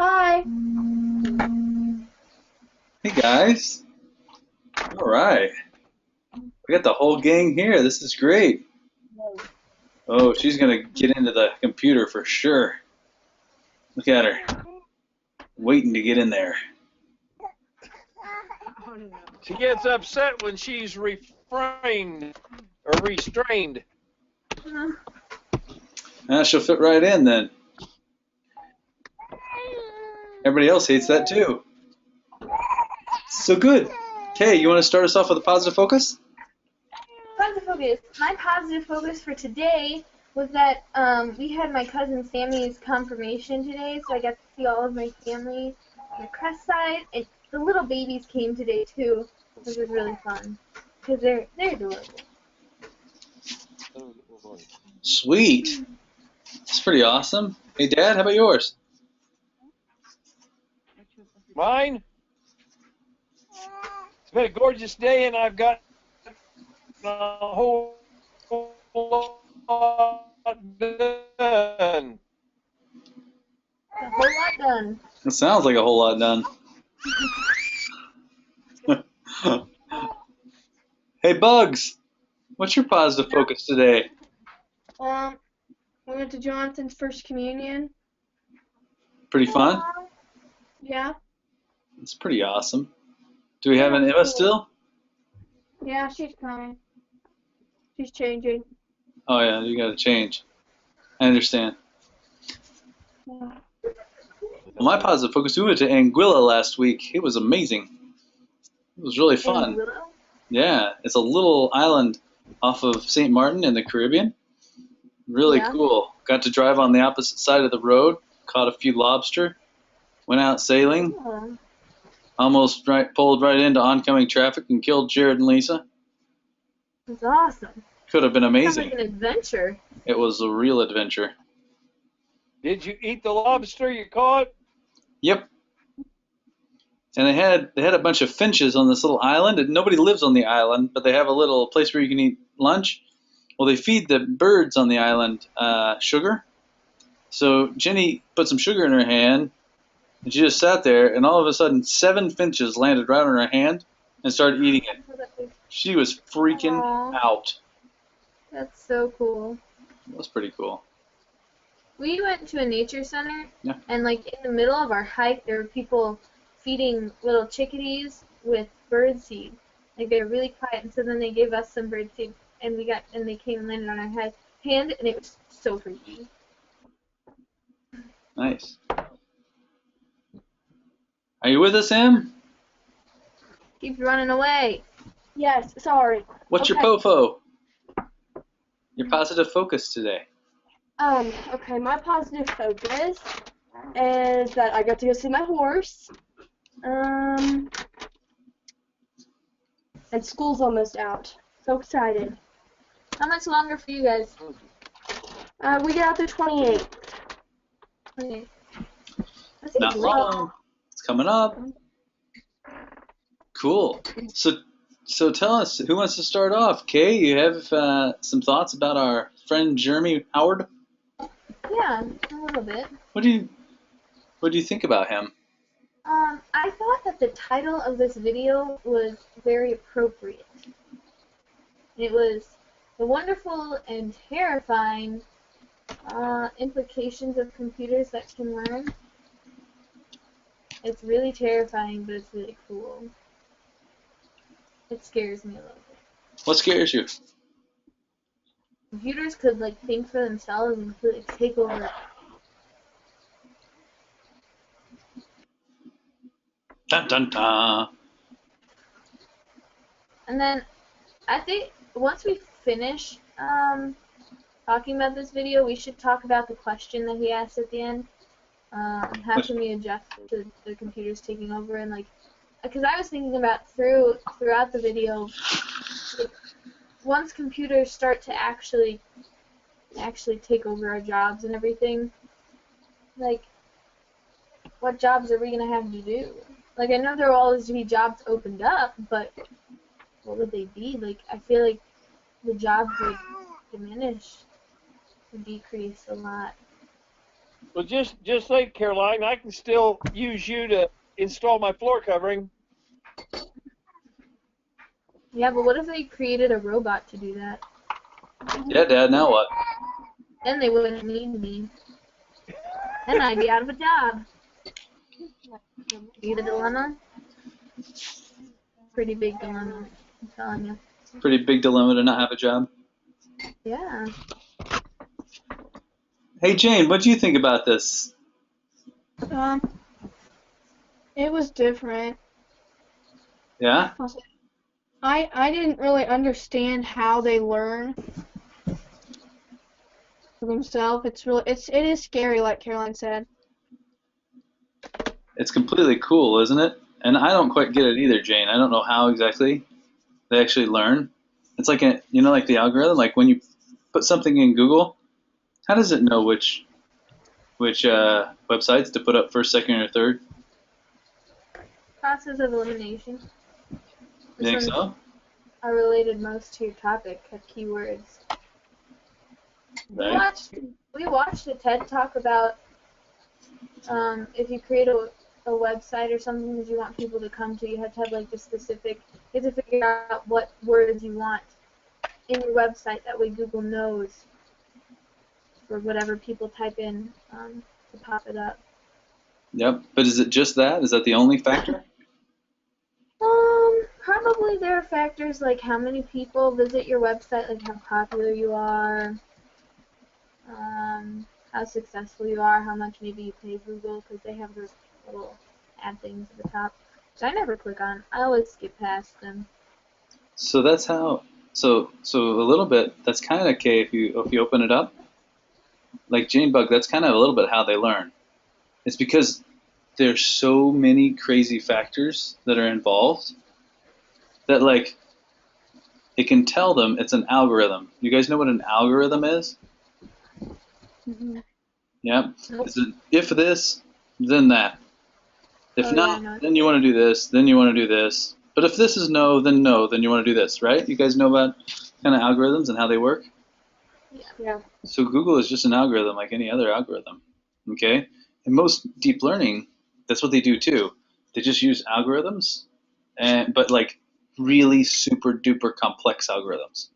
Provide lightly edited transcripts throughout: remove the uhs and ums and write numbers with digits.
Hi. Hey guys. All right. We got the whole gang here. This is great. Oh, she's gonna get into the computer for sure. Look at her, waiting to get in there. She gets upset when she's restrained. She'll fit right in then. Everybody else hates that too. So good. Kay, you want to start us off with a positive focus? Positive focus. My positive focus for today was that we had my cousin Sammy's confirmation today, so I got to see all of my family on the crest side, and the little babies came today too, which was really fun because they're adorable. Sweet. That's pretty awesome. Hey Dad, how about yours? Mine? It's been a gorgeous day, and I've got a whole lot done. A whole lot done. It sounds like a whole lot done. Hey Bugs, what's your positive focus today? We went to Jonathan's first communion. Pretty fun? Yeah. It's pretty awesome. Do we have an Emma still? Yeah, she's coming. She's changing. Oh yeah, you gotta change. I understand. Yeah. Well, my positive focus, we went to Anguilla last week. It was amazing. It was really fun. Yeah, it's a little island off of St. Martin in the Caribbean. Really cool. Got to drive on the opposite side of the road, caught a few lobster, went out sailing, almost pulled right into oncoming traffic and killed Jared and Lisa. That's awesome. Could have been amazing. Sounds like an adventure. It was a real adventure. Did you eat the lobster you caught? Yep. And they had a bunch of finches on this little island, and nobody lives on the island, but they have a little place where you can eat lunch. Well, they feed the birds on the island sugar. So Jenny put some sugar in her hand, and she just sat there, and all of a sudden 7 finches landed right on her hand and started eating it. She was freaking out. That's so cool. That was pretty cool. We went to a nature center, Yeah. and like in the middle of our hike, there were people feeding little chickadees with bird seed. Like they were really quiet, and so then they gave us some bird seed, and they came and landed on our hand, and it was so freaky. Nice. Are you with us, Em? Keeps running away. Yes, sorry. What's your POFO? Your positive focus today. Okay, my positive focus is that I got to go see my horse. And school's almost out. So excited. How much longer for you guys? We get out the 28th. Okay. Not long. It's coming up. Cool. So tell us, who wants to start off? Kay, you have some thoughts about our friend Jeremy Howard? Yeah, a little bit. What do you think about him? I thought that the title of this video was very appropriate. It was the wonderful and terrifying implications of computers that can learn. It's really terrifying, but it's really cool. It scares me a little bit. What scares you? Computers could like think for themselves and completely take over. Dun dun dun. And then I think once we finish talking about this video, we should talk about the question that he asked at the end. How can we adjust to the computers taking over, and like, because I was thinking about throughout the video, like, once computers start to actually take over our jobs and everything, like, what jobs are we gonna have to do? Like, I know there will always be jobs opened up, but what would they be? Like, I feel like the jobs would diminish, would decrease a lot. Well, just like Caroline, I can still use you to install my floor covering. Yeah, but what if they created a robot to do that? Yeah, Dad. Now what? Then they wouldn't need me. Then I'd be out of a job. See the dilemma? Pretty big dilemma, I'm telling you. Pretty big dilemma to not have a job. Yeah. Hey, Jane, what do you think about this? It was different. Yeah? I didn't really understand how they learn for themselves. It is scary, like Caroline said. It's completely cool, isn't it? And I don't quite get it either, Jane. I don't know how exactly they actually learn. It's like like the algorithm. Like when you put something in Google, how does it know which websites to put up first, second, or third? Process of elimination. You think so? Are related most to your topic, have keywords. Right. We watched a TED talk about if you create a website or something that you want people to come to, you have to have like the specific, you have to figure out what words you want in your website. That way Google knows for whatever people type in to pop it up. Yep. But is it just that? Is that the only factor? Probably there are factors like how many people visit your website, like how popular you are, how successful you are, how much maybe you pay Google, because they have those little ad things at the top, which I never click on. I always skip past them. So that's how. So a little bit. That's kind of okay if you open it up. Like Janebug, that's kind of a little bit how they learn. It's because there's so many crazy factors that are involved that like it can tell them it's an algorithm. You guys know what an algorithm is? Mm-hmm. Yeah. Nope. It's an if this, then that. If Oh, not, yeah, no. then you want to do this, then you want to do this. But if this is no, then you want to do this, right? You guys know about kind of algorithms and how they work? Yeah. So Google is just an algorithm like any other algorithm, okay? And most deep learning, that's what they do too. They just use algorithms, but like really super duper complex algorithms.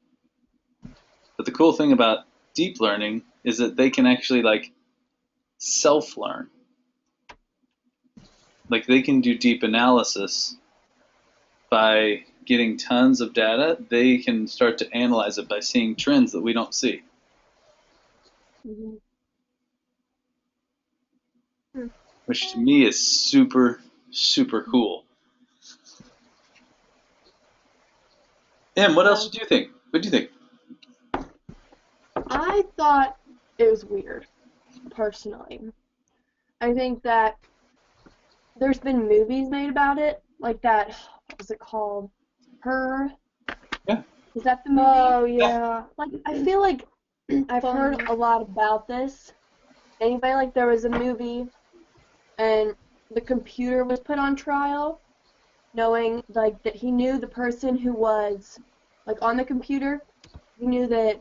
But the cool thing about deep learning is that they can actually like self-learn. Like they can do deep analysis by getting tons of data. They can start to analyze it by seeing trends that we don't see. Mm-hmm. Which to me is super, super cool. Em, what else do you think? What do you think? I thought it was weird, personally. I think that there's been movies made about it, like that, what was it called? Her? Yeah. Is that the movie? Oh, yeah. Like, I feel like I've heard a lot about this. Anybody, like, there was a movie, and the computer was put on trial, knowing, like, that he knew the person who was, like, on the computer. He knew that,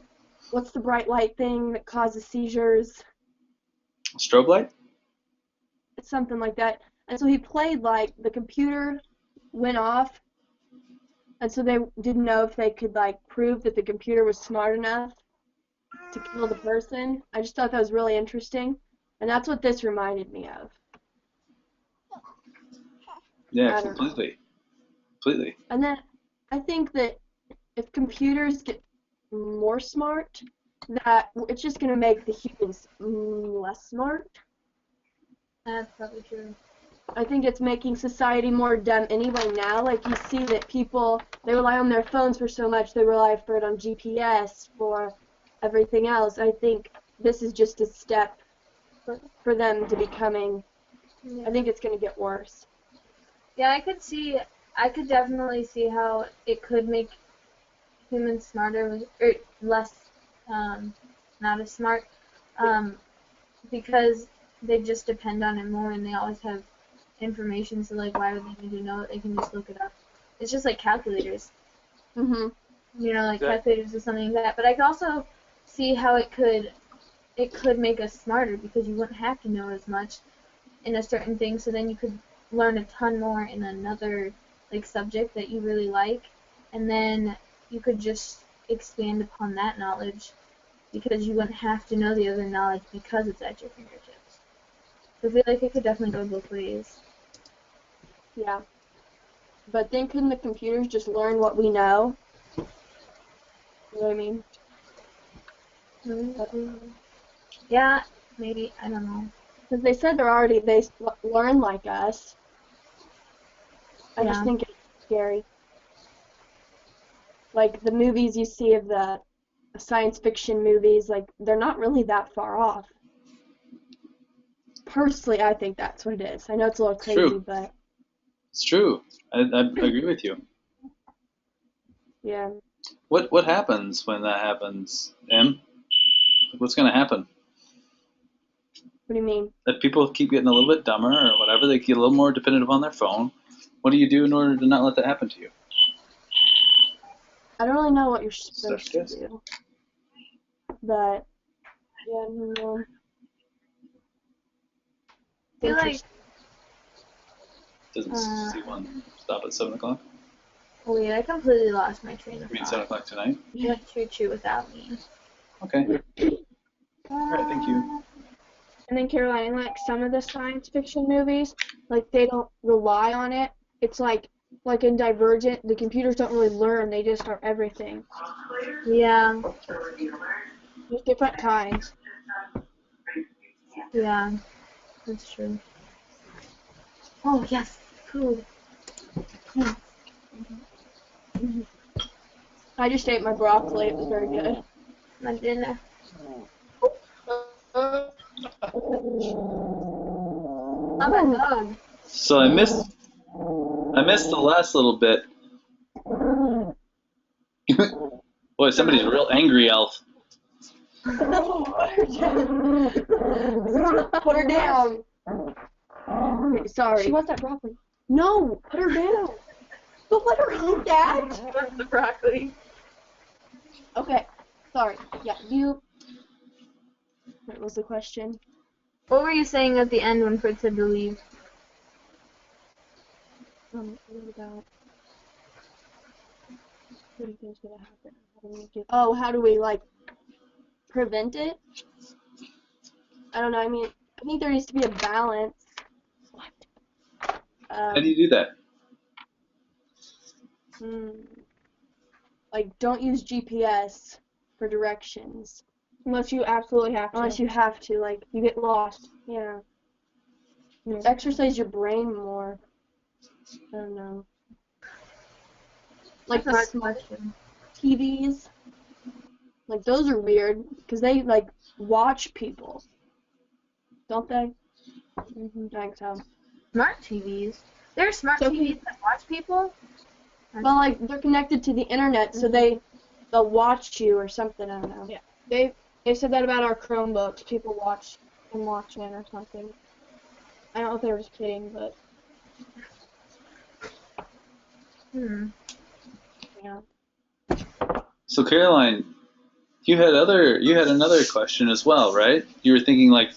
what's the bright light thing that causes seizures? Strobe light? It's something like that. And so he played, like, the computer went off, and so they didn't know if they could, like, prove that the computer was smart enough to kill the person. I just thought that was really interesting, and that's what this reminded me of. Yeah, I don't know. Completely. And then I think that if computers get more smart, that it's just going to make the humans less smart. That's probably true. I think it's making society more dumb anyway now. Like, you see that people, they rely on their phones for so much, they rely for it on GPS, for everything else. I think this is just a step for them to becoming, I think it's going to get worse. Yeah, I could definitely see how it could make humans smarter or less, not as smart, because they just depend on it more and they always have information, so like why would they need to know it? They can just look it up. It's just like calculators. Mm-hmm. You know, like calculators or something like that. But I can also see how it could it could make us smarter because you wouldn't have to know as much in a certain thing, so then you could learn a ton more in another like subject that you really like, and then you could just expand upon that knowledge because you wouldn't have to know the other knowledge because it's at your fingertips. So I feel like it could definitely go both ways. Yeah. But then couldn't the computers just learn what we know? You know what I mean? Yeah, maybe, I don't know. Because they said they learn like us. I just Yeah. think it's scary. Like the movies you see of the science fiction movies, like they're not really that far off. Personally, I think that's what it is. I know it's a little crazy, true. but It's true. I agree with you. yeah. What happens when that happens, Em? What's going to happen? What do you mean? If people keep getting a little bit dumber or whatever, they get a little more dependent upon their phone. What do you do in order to not let that happen to you? I don't really know what you're Start supposed to guessing. do. But yeah, no. I feel like, Doesn't see one stop at 7 o'clock? oh wait, I completely lost my train of You mean 7 thought. o'clock tonight? You have to chew without me. Okay. All right, thank you. And then Caroline, in like some of the science fiction movies, like they don't rely on it. It's like in Divergent, the computers don't really learn; they just are everything. Yeah, There's different kinds. yeah, that's true. Oh yes, food. I just ate my broccoli. It was very good. My dinner. Oh my god. So I missed the last little bit. Boy, somebody's a real angry elf. Put her down. Okay, sorry. She wants that broccoli. No, put her down. Don't let her eat that. The broccoli. Okay, sorry. Yeah, you. What was the question? What were you saying at the end when Fritz said to leave? What about? What do you think's gonna happen? How do we like prevent it? I don't know. I mean, I think there needs to be a balance. How do you do that? Like, don't use GPS for directions. Unless you absolutely have to. Unless you have to, like, you get lost. yeah. Exercise your brain more. I don't know. Like That's the a hard smart question. TVs. Like, those are weird, because they, like, watch people. Don't they? I think so. Smart TVs. There are smart So TVs that watch people? Well, like, they're connected to the internet, so they'll watch you or something, I don't know. Yeah. They said that about our Chromebooks. People watch it or something. I don't know if they were just kidding, but Yeah. So Caroline, you had another question as well, right? You were thinking like,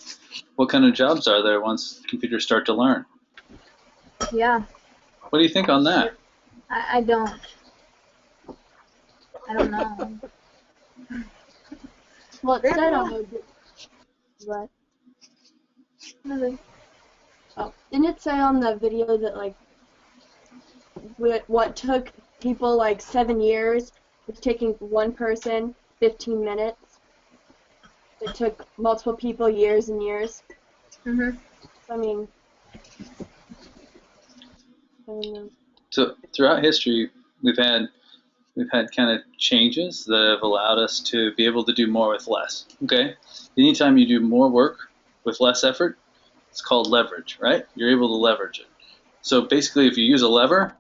what kind of jobs are there once computers start to learn? Yeah. What do you think on that? I don't. I don't know. Well, it said on the... What? Nothing. Oh, didn't it say on the video that, like, what took people, like, 7 years was taking one person 15 minutes? It took multiple people years and years. Mhm. I mean, I don't know. So throughout history, we've had kind of changes that have allowed us to be able to do more with less. Okay, anytime you do more work with less effort, it's called leverage, right? You're able to leverage it. So basically, if you use a lever,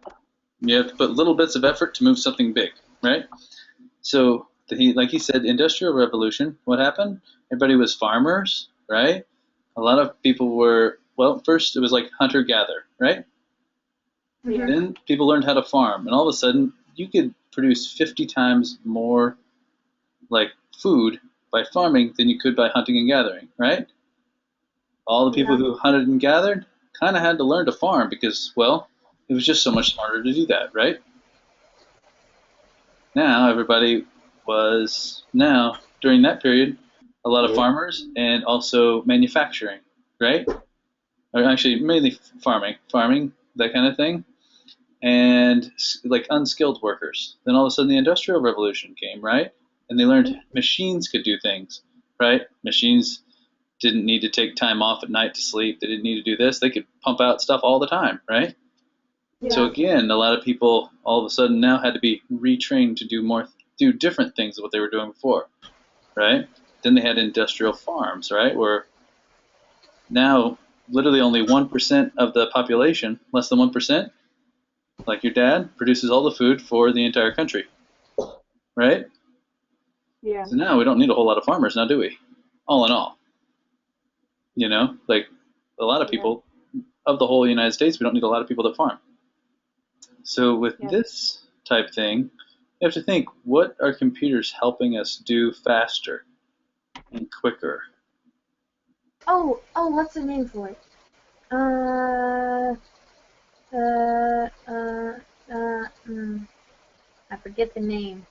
you have to put little bits of effort to move something big, right? So like he said, Industrial Revolution. What happened? Everybody was farmers, right? A lot of people were, well, first it was like hunter-gatherer, right? Yeah. Then people learned how to farm, and all of a sudden you could produce 50 times more like food by farming than you could by hunting and gathering, right? All the people who hunted and gathered kind of had to learn to farm because, well, it was just so much smarter to do that, right? Now everybody was during that period a lot of farmers and also manufacturing, right? Or actually mainly farming, that kind of thing, and like unskilled workers. Then all of a sudden the Industrial Revolution came, right? And they learned machines could do things, right? Machines didn't need to take time off at night to sleep. They didn't need to do this. They could pump out stuff all the time, right? Yeah. So again, a lot of people all of a sudden now had to be retrained to do different things than what they were doing before, right? Then they had industrial farms, right, where now literally only 1% of the population, less than 1%, like your dad, produces all the food for the entire country, right? Yeah. So now we don't need a whole lot of farmers now, do we? All in all, like a lot of people of the whole United States, we don't need a lot of people that farm. So with this type thing, you have to think, what are computers helping us do faster and quicker? Oh, what's the name for it? I forget the name.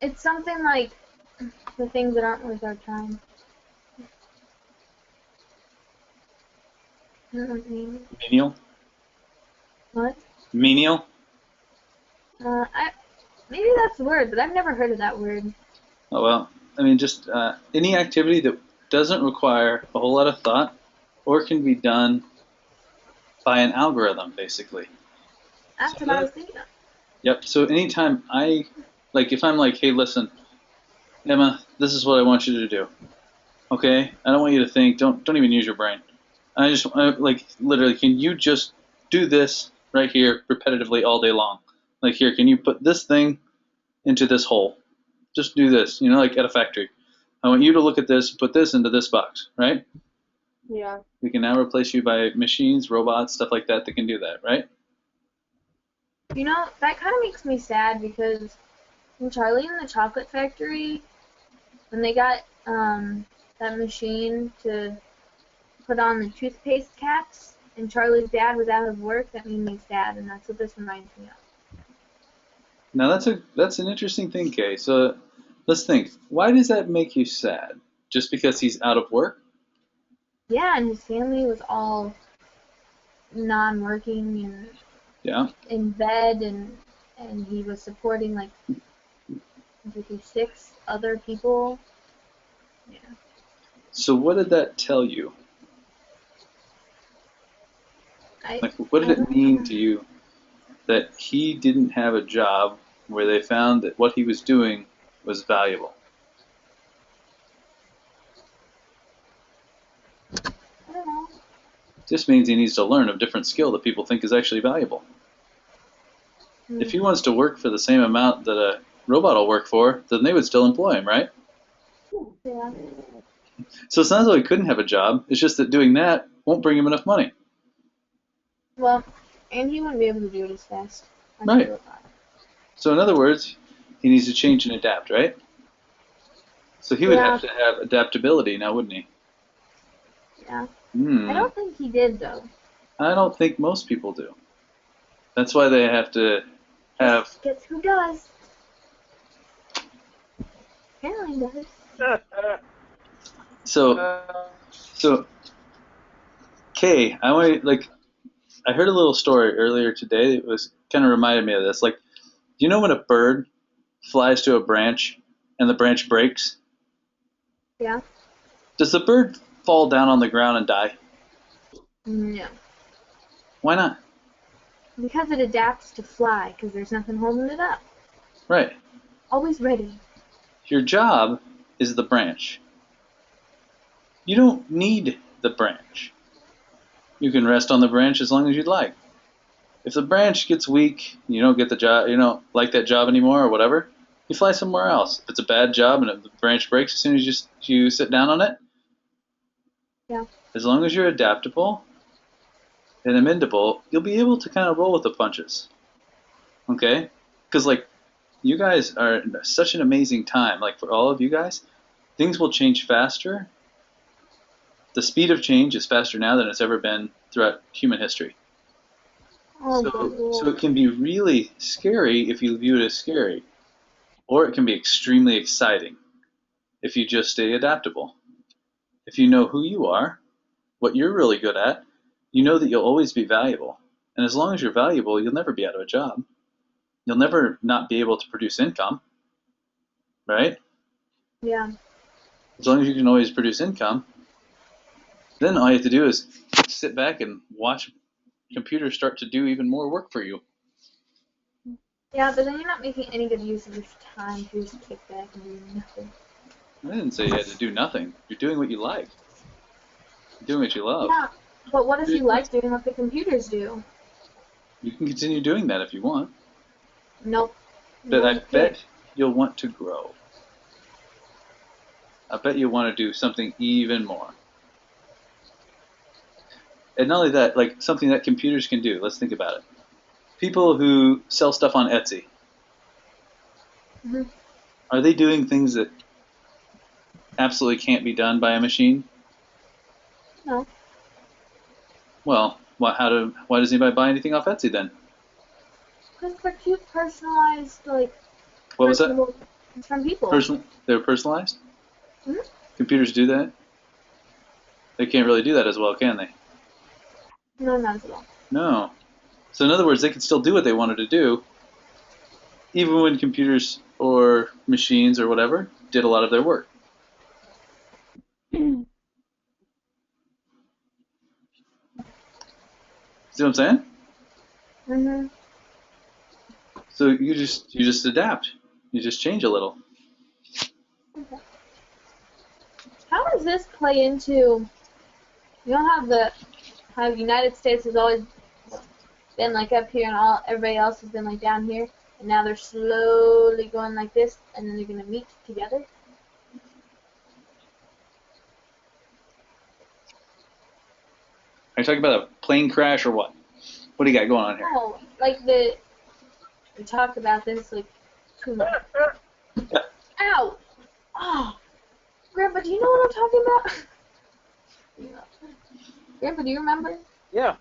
It's something like the things that aren't worth our time. I don't know what the name is. Menial? What? Menial? Maybe that's the word, but I've never heard of that word. Oh, well, I mean, just any activity that doesn't require a whole lot of thought or can be done by an algorithm, basically. That's what I was thinking of. Yep, so anytime if I'm like, hey, listen, Emma, this is what I want you to do, okay? I don't want you to think, don't even use your brain. Literally, can you just do this right here repetitively all day long? Like, here, can you put this thing into this hole? Just do this, like at a factory. I want you to look at this, put this into this box, right? Yeah. We can now replace you by machines, robots, stuff like that can do that, right? That kind of makes me sad because in Charlie and the Chocolate Factory, when they got that machine to put on the toothpaste caps, and Charlie's dad was out of work, that made me sad, and that's what this reminds me of. Now that's an interesting thing, Kay. So let's think. Why does that make you sad? Just because he's out of work? Yeah, and his family was all non-working and in bed, and he was supporting like 56 other people. Yeah. So what did that tell you? What did it mean to you that he didn't have a job where they found that what he was doing was valuable? I don't know. Just means he needs to learn a different skill that people think is actually valuable. If he wants to work for the same amount that a robot will work for, then they would still employ him, right? Yeah. So it's not as though he couldn't have a job. It's just that doing that won't bring him enough money. Well, and he wouldn't be able to do it as fast. Right. So in other words, he needs to change and adapt, right? So he would have to have adaptability now, wouldn't he? Yeah. I don't think he did, though. I don't think most people do. That's why they have to have... Guess who does? Caroline does. So, Kay, I heard a little story earlier today that was kind of reminded me of this. Like, do you know when a bird flies to a branch and the branch breaks? Yeah. Does the bird fall down on the ground and die? No. Why not? Because it adapts to fly, because there's nothing holding it up. Right. Always ready. Your job is the branch. You don't need the branch. You can rest on the branch as long as you'd like. If the branch gets weak, you don't get the job, you don't like that job anymore or whatever, you fly somewhere else. If it's a bad job and if the branch breaks as soon as you sit down on it, as long as you're adaptable and amendable, you'll be able to kind of roll with the punches. Okay? Because, you guys are in such an amazing time. Like for all of you guys, things will change faster. The speed of change is faster now than it's ever been throughout human history. Oh, So it can be really scary if you view it as scary, or it can be extremely exciting if you just stay adaptable. If you know who you are, what you're really good at, you know that you'll always be valuable. And as long as you're valuable, you'll never be out of a job. You'll never not be able to produce income, right? yeah. As long as you can always produce income, then all you have to do is sit back and watch computers start to do even more work for you. Yeah, but then you're not making any good use of your time to just kick back and do nothing. I didn't say you had to do nothing. You're doing what you like. You're doing what you love. Yeah, but what if you like doing what the computers do? You can continue doing that if you want. Nope. But No, I you can't. bet you'll want to grow. I bet you'll want to do something even more. And not only that, like something that computers can do. Let's think about it. People who sell stuff on Etsy, Mhm. are they doing things that absolutely can't be done by a machine? No. Well, why does anybody buy anything off Etsy then? Because they're cute, personalized, like, What was that? personable from people. They're personalized? Mhm. Computers do that? They can't really do that as well, can they? No, not as well. No. So in other words, they could still do what they wanted to do, even when computers or machines or whatever did a lot of their work. See what I'm saying? Mm-hmm. So you just adapt. You just change a little. Okay. How does this play into, you know how the United States has always been like up here and everybody else has been like down here, and now they're slowly going like this, and then they're going to meet together? Are you talking about a plane crash or what? What do you got going on here? No, like we talked about this like 2 months. Ow! Oh, Grandpa, do you know what I'm talking about? Grandpa, do you remember? Yeah.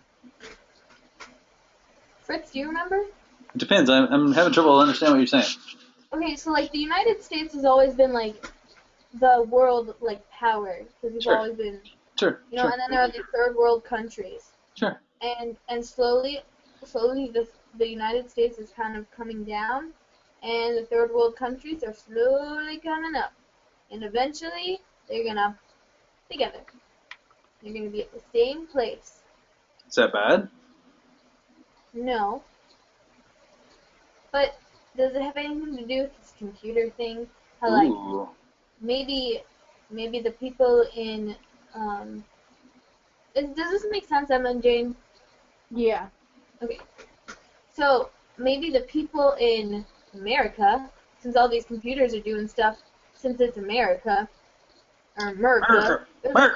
Fritz, do you remember? It depends. I'm having trouble understanding what you're saying. Okay, so like the United States has always been like the world like power because we've Sure. always been, Sure. you know, Sure. and then there are the third world countries, Sure. and slowly the United States is kind of coming down, and the third world countries are slowly coming up, and eventually they're gonna together. They're gonna be at the same place. Is that bad? No, but does it have anything to do with this computer thing? How like Ooh. maybe the people in does this make sense, Emma and Jane? Yeah. Okay. So maybe the people in America, since all these computers are doing stuff, since it's America or America, they're just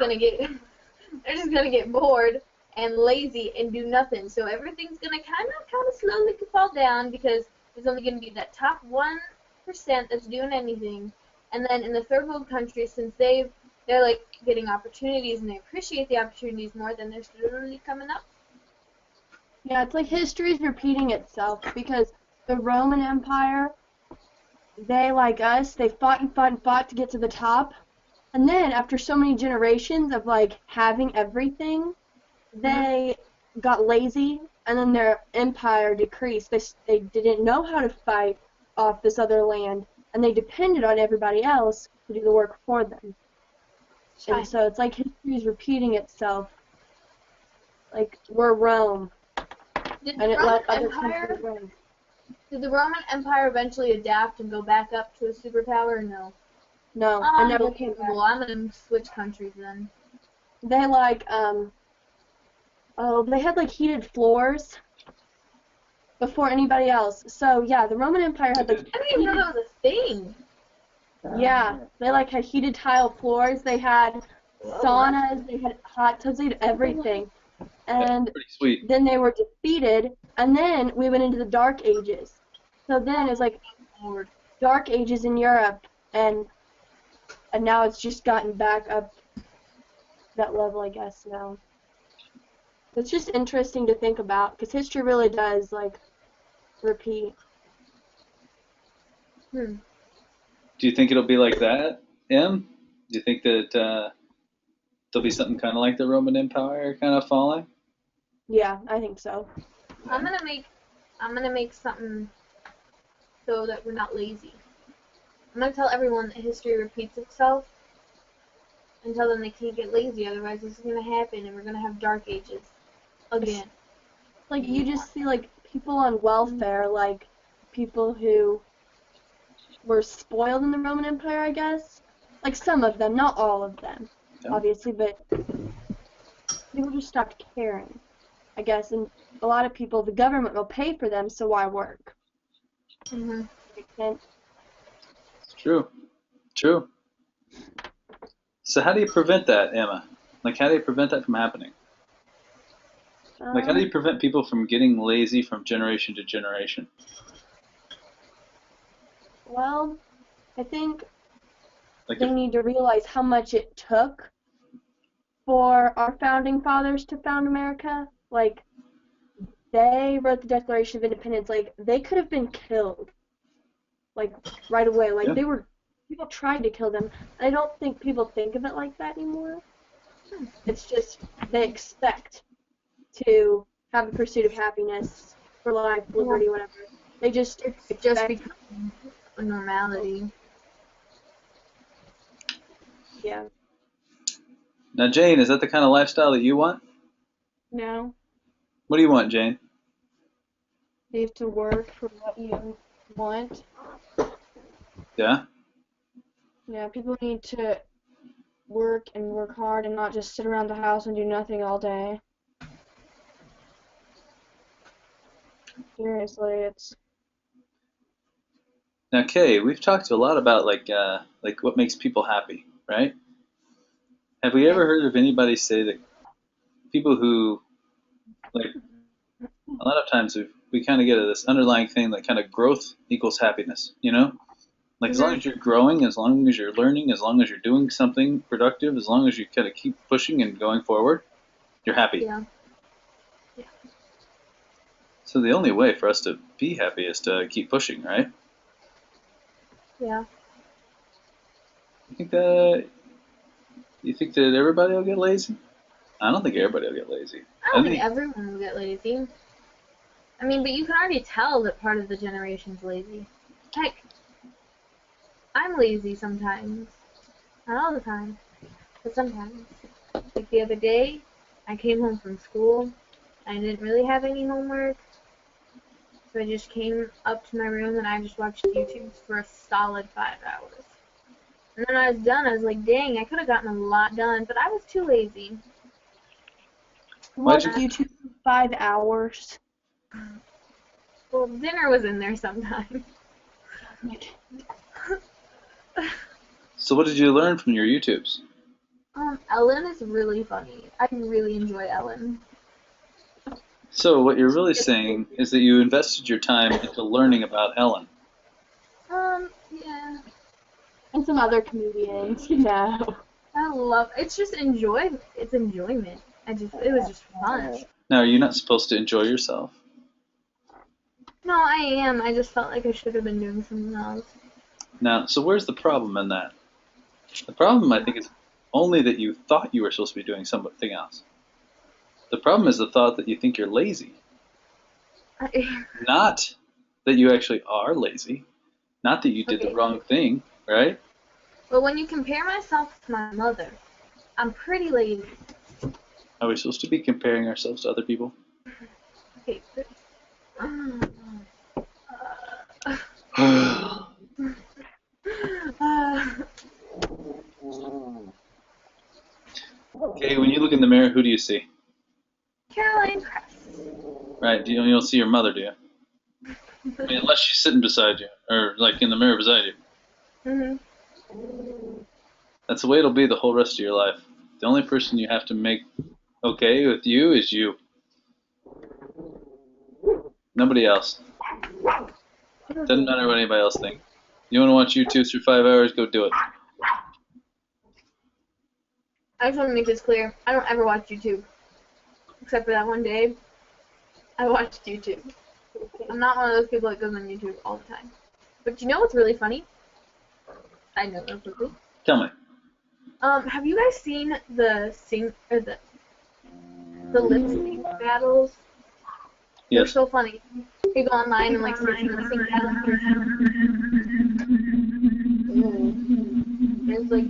gonna get bored and lazy and do nothing. So everything's gonna kind of slowly fall down because there's only gonna be that top 1% that's doing anything. And then in the third world countries, since they're like getting opportunities and they appreciate the opportunities more, then they're slowly coming up. Yeah, it's like history's repeating itself because the Roman Empire, they, like us, they fought and fought and fought to get to the top. And then after so many generations of like having everything, they got lazy and then their empire decreased. They didn't know how to fight off this other land and they depended on everybody else to do the work for them. And so it's like history's repeating itself. Like we're Rome. Did And the it Roman let other Empire countries win. Did the Roman Empire eventually adapt and go back up to a superpower or no? No, I never came back. Well, I'm gonna switch countries then. They like they had like heated floors before anybody else. So yeah, the Roman Empire had like I didn't even know that was a thing. yeah, they like had heated tile floors. They had saunas. They had hot tubs. They had everything. And Pretty sweet. then they were defeated, and then we went into the Dark Ages. So then it's like forward. Dark Ages in Europe, and now it's just gotten back up that level, I guess, now. It's just interesting to think about, because history really does, like, repeat. Do you think it'll be like that, Em? Do you think that there'll be something kind of like the Roman Empire kind of falling? Yeah, I think so. I'm gonna make something so that we're not lazy. I'm gonna tell everyone that history repeats itself and tell them they can't get lazy, otherwise this is gonna happen and we're gonna have dark ages again. Like, you just see, like, people on welfare, like, people who were spoiled in the Roman Empire, I guess. Like, some of them, not all of them, obviously, but people just stopped caring, I guess, and a lot of people, the government will pay for them, so why work? Mm-hmm. Makes sense. True. So how do you prevent that, Emma? Like, how do you prevent that from happening? Like, how do you prevent people from getting lazy from generation to generation? Well, I think Like, they need to realize how much it took for our founding fathers to found America. Like, they wrote the Declaration of Independence. Like, they could have been killed, like, right away. Like, Yeah. people tried to kill them. I don't think people think of it like that anymore. It's just they expect to have a pursuit of happiness, for life, liberty, whatever. They just It's just become a normality. Yeah. now, Jane, is that the kind of lifestyle that you want? No. What do you want, Jane? You have to work for what you want. Yeah? Yeah, people need to work and work hard and not just sit around the house and do nothing all day. Seriously, it's Now, Kay, we've talked a lot about like what makes people happy, right? Have we ever heard of anybody say that people who, like, a lot of times we kind of get this underlying thing that kind of growth equals happiness, you know? Like, as long as you're growing, as long as you're learning, as long as you're doing something productive, as long as you kind of keep pushing and going forward, you're happy. Yeah. So the only way for us to be happy is to keep pushing, right? Yeah. You think that everybody will get lazy? I don't think everybody will get lazy. I don't think everyone will get lazy. I mean, but you can already tell that part of the generation's lazy. Heck, I'm lazy sometimes. Not all the time, but sometimes. Like the other day, I came home from school. I didn't really have any homework. So I just came up to my room and I just watched YouTube for a solid 5 hours. And then I was done. I was like, dang, I could have gotten a lot done, but I was too lazy. Watch YouTube for 5 hours. Well, dinner was in there sometime. So what did you learn from your YouTubes? Ellen is really funny. I really enjoy Ellen. So what you're really saying is that you invested your time into learning about Ellen. Yeah. And some other comedians, you know. It's just enjoyment. It's enjoyment. It was just fun. Now, are you not supposed to enjoy yourself? No, I am. I just felt like I should have been doing something else. Now, so where's the problem in that? The problem, I think, is only that you thought you were supposed to be doing something else. The problem is the thought that you think you're lazy. Not that you actually are lazy. Not that you did the wrong thing, right? But when you compare myself to my mother, I'm pretty lazy. Are we supposed to be comparing ourselves to other people? Okay. Okay, when you look in the mirror, who do you see? Caroline Press. Right, you don't see your mother, do you? I mean, unless she's sitting beside you, or like in the mirror beside you. Mhm. That's the way it'll be the whole rest of your life. The only person you have to make okay with you is you. Nobody else. Doesn't matter what anybody else thinks. You want to watch YouTube for 5 hours? Go do it. I just want to make this clear. I don't ever watch YouTube. Except for that one day, I watched YouTube. I'm not one of those people that goes on YouTube all the time. But you know what's really funny? I know real quickly. Tell me. Have you guys seen the lip sync battles? They're Yes. so funny. You go online and like search for lip sync battles. There's like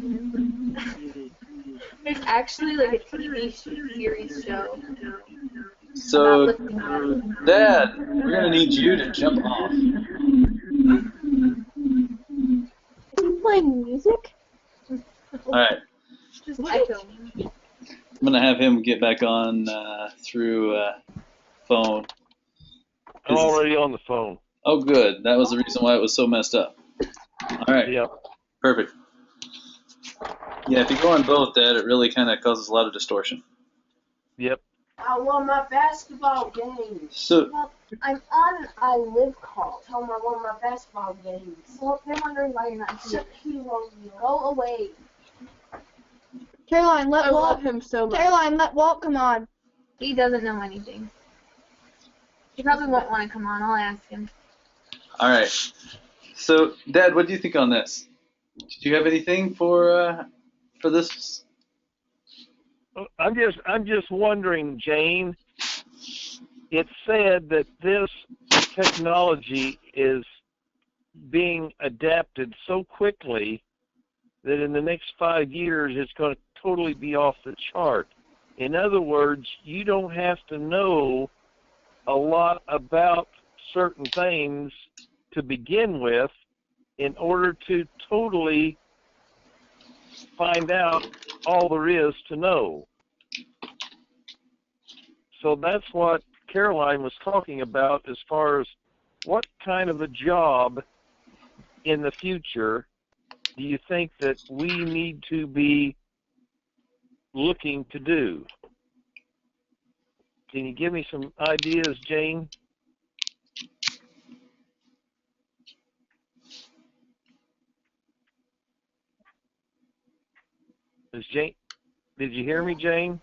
there's actually like a TV series show. So, about lip sync battles. Dad, we're going to need you to jump off. Is he playing music? Alright. Just echo. I'm going to have him get back on through phone. I'm already on the phone. Oh, good. That was the reason why it was so messed up. Alright. Yep. Perfect. Yeah, if you go on both, Dad, it really kind of causes a lot of distortion. Yep. I won my basketball game. So, Well, I'm on an ilivecalls. Tell them I won my basketball games. Well, they're wondering why you're not here. Shut hero. Go away. Caroline, let I Walt. love him so much. Caroline, let Walt come on. He doesn't know anything. He probably won't want to come on. I'll ask him. alright. So, Dad, what do you think on this? Did you have anything for this? I'm just wondering, Jane. It's said that this technology is being adapted so quickly that in the next 5 years it's going to totally be off the chart. In other words, you don't have to know a lot about certain things to begin with in order to totally find out all there is to know. So that's what Caroline was talking about as far as what kind of a job in the future do you think that we need to be looking to do? Can you give me some ideas, Jane? Did you hear me, Jane?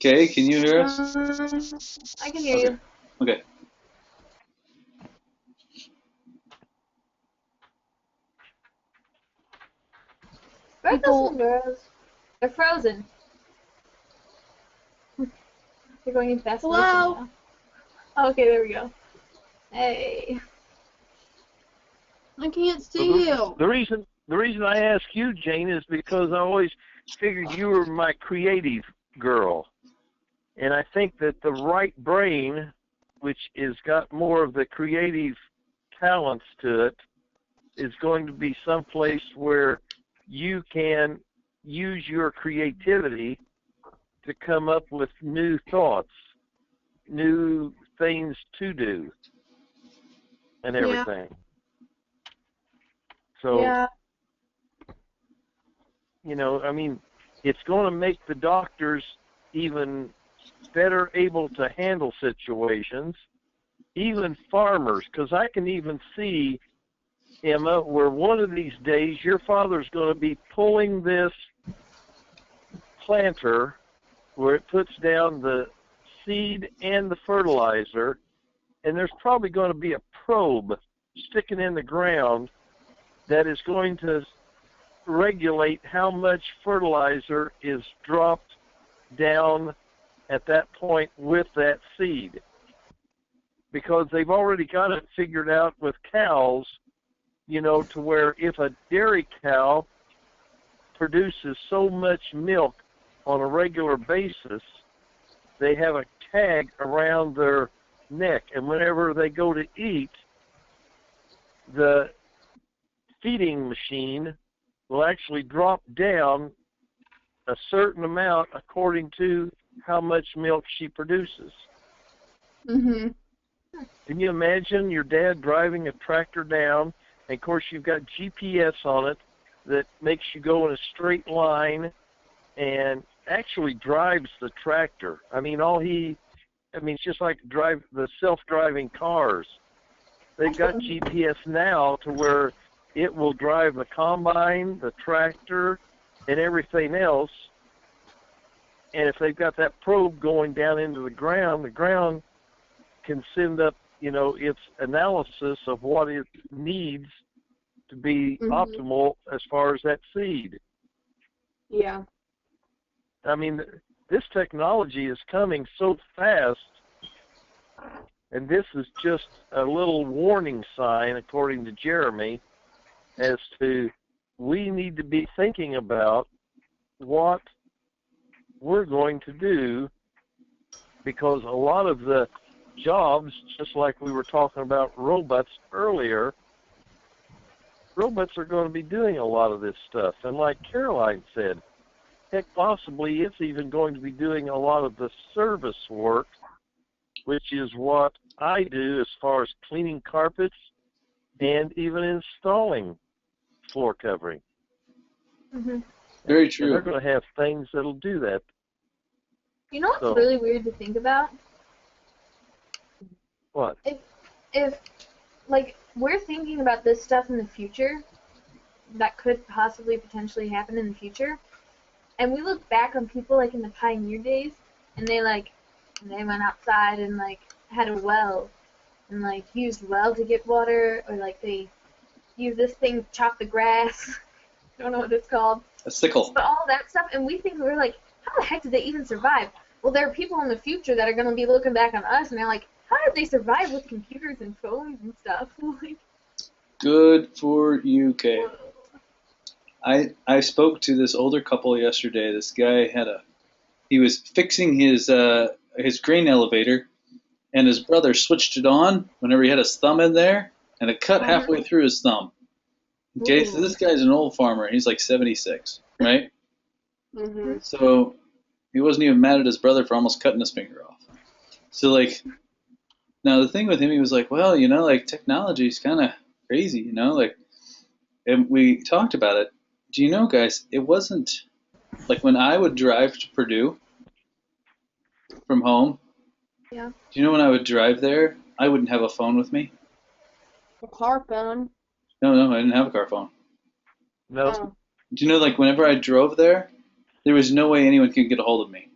Okay, can you hear us? I can hear you. Okay. Where's those girls? They're frozen. They're going into that solution Hello? now. Oh, okay, there we go. Hey. I can't see you. The reason I ask you, Jane, is because I always figured you were my creative girl. And I think that the right brain, which has got more of the creative talents to it, is going to be someplace where you can use your creativity to come up with new thoughts, new things to do, and everything. So, Yeah. you know, I mean, it's going to make the doctors even better able to handle situations, even farmers, because I can even see, Emma, where one of these days your father's going to be pulling this planter where it puts down the seed and the fertilizer, and there's probably going to be a probe sticking in the ground that is going to regulate how much fertilizer is dropped down at that point with that seed. Because they've already got it figured out with cows, you know, to where if a dairy cow produces so much milk on a regular basis, they have a tag around their neck, and whenever they go to eat, the feeding machine will actually drop down a certain amount according to how much milk she produces. Mhm. Can you imagine your dad driving a tractor down, and of course you've got GPS on it that makes you go in a straight line and actually drives the tractor. I mean, all he I mean, it's just like the self-driving cars. They've got GPS now to where it will drive the combine, the tractor, and everything else. And if they've got that probe going down into the ground can send up, its analysis of what it needs to be optimal as far as that seed. Yeah. I mean, this technology is coming so fast, and this is just a little warning sign, according to Jeremy, as to we need to be thinking about what we're going to do, because a lot of the jobs, just like we were talking about robots earlier, robots are going to be doing a lot of this stuff. And like Caroline said, heck, possibly it's even going to be doing a lot of the service work, which is what I do as far as cleaning carpets and even installing floor covering. Very true. And they're going to have things that'll do that. You know what's really weird to think about? What? If like, we're thinking about this stuff in the future, that could possibly potentially happen in the future, and we look back on people like in the pioneer days, and they went outside and like had a well, and like used well to get water, or like they used this thing to chop the grass. I don't know what it's called. A sickle. But all that stuff, and we think we're like, how the heck did they even survive? Well, there are people in the future that are going to be looking back on us, and they're like, how did they survive with computers and phones and stuff? Good for you, Kay. I spoke to this older couple yesterday. This guy he was fixing his grain elevator, and his brother switched it on whenever he had his thumb in there, and it cut halfway through his thumb. Okay, so this guy's an old farmer. He's like 76, right? So he wasn't even mad at his brother for almost cutting his finger off. So like, now the thing with him, he was like, well, like technology is kind of crazy, like, and we talked about it. Do you know, guys, it wasn't like when I would drive to Purdue from home. Yeah. Do you know when I would drive there, I wouldn't have a phone with me? A car phone. No, I didn't have a car phone. No. Oh. Do you know, like, whenever I drove there was no way anyone could get a hold of me.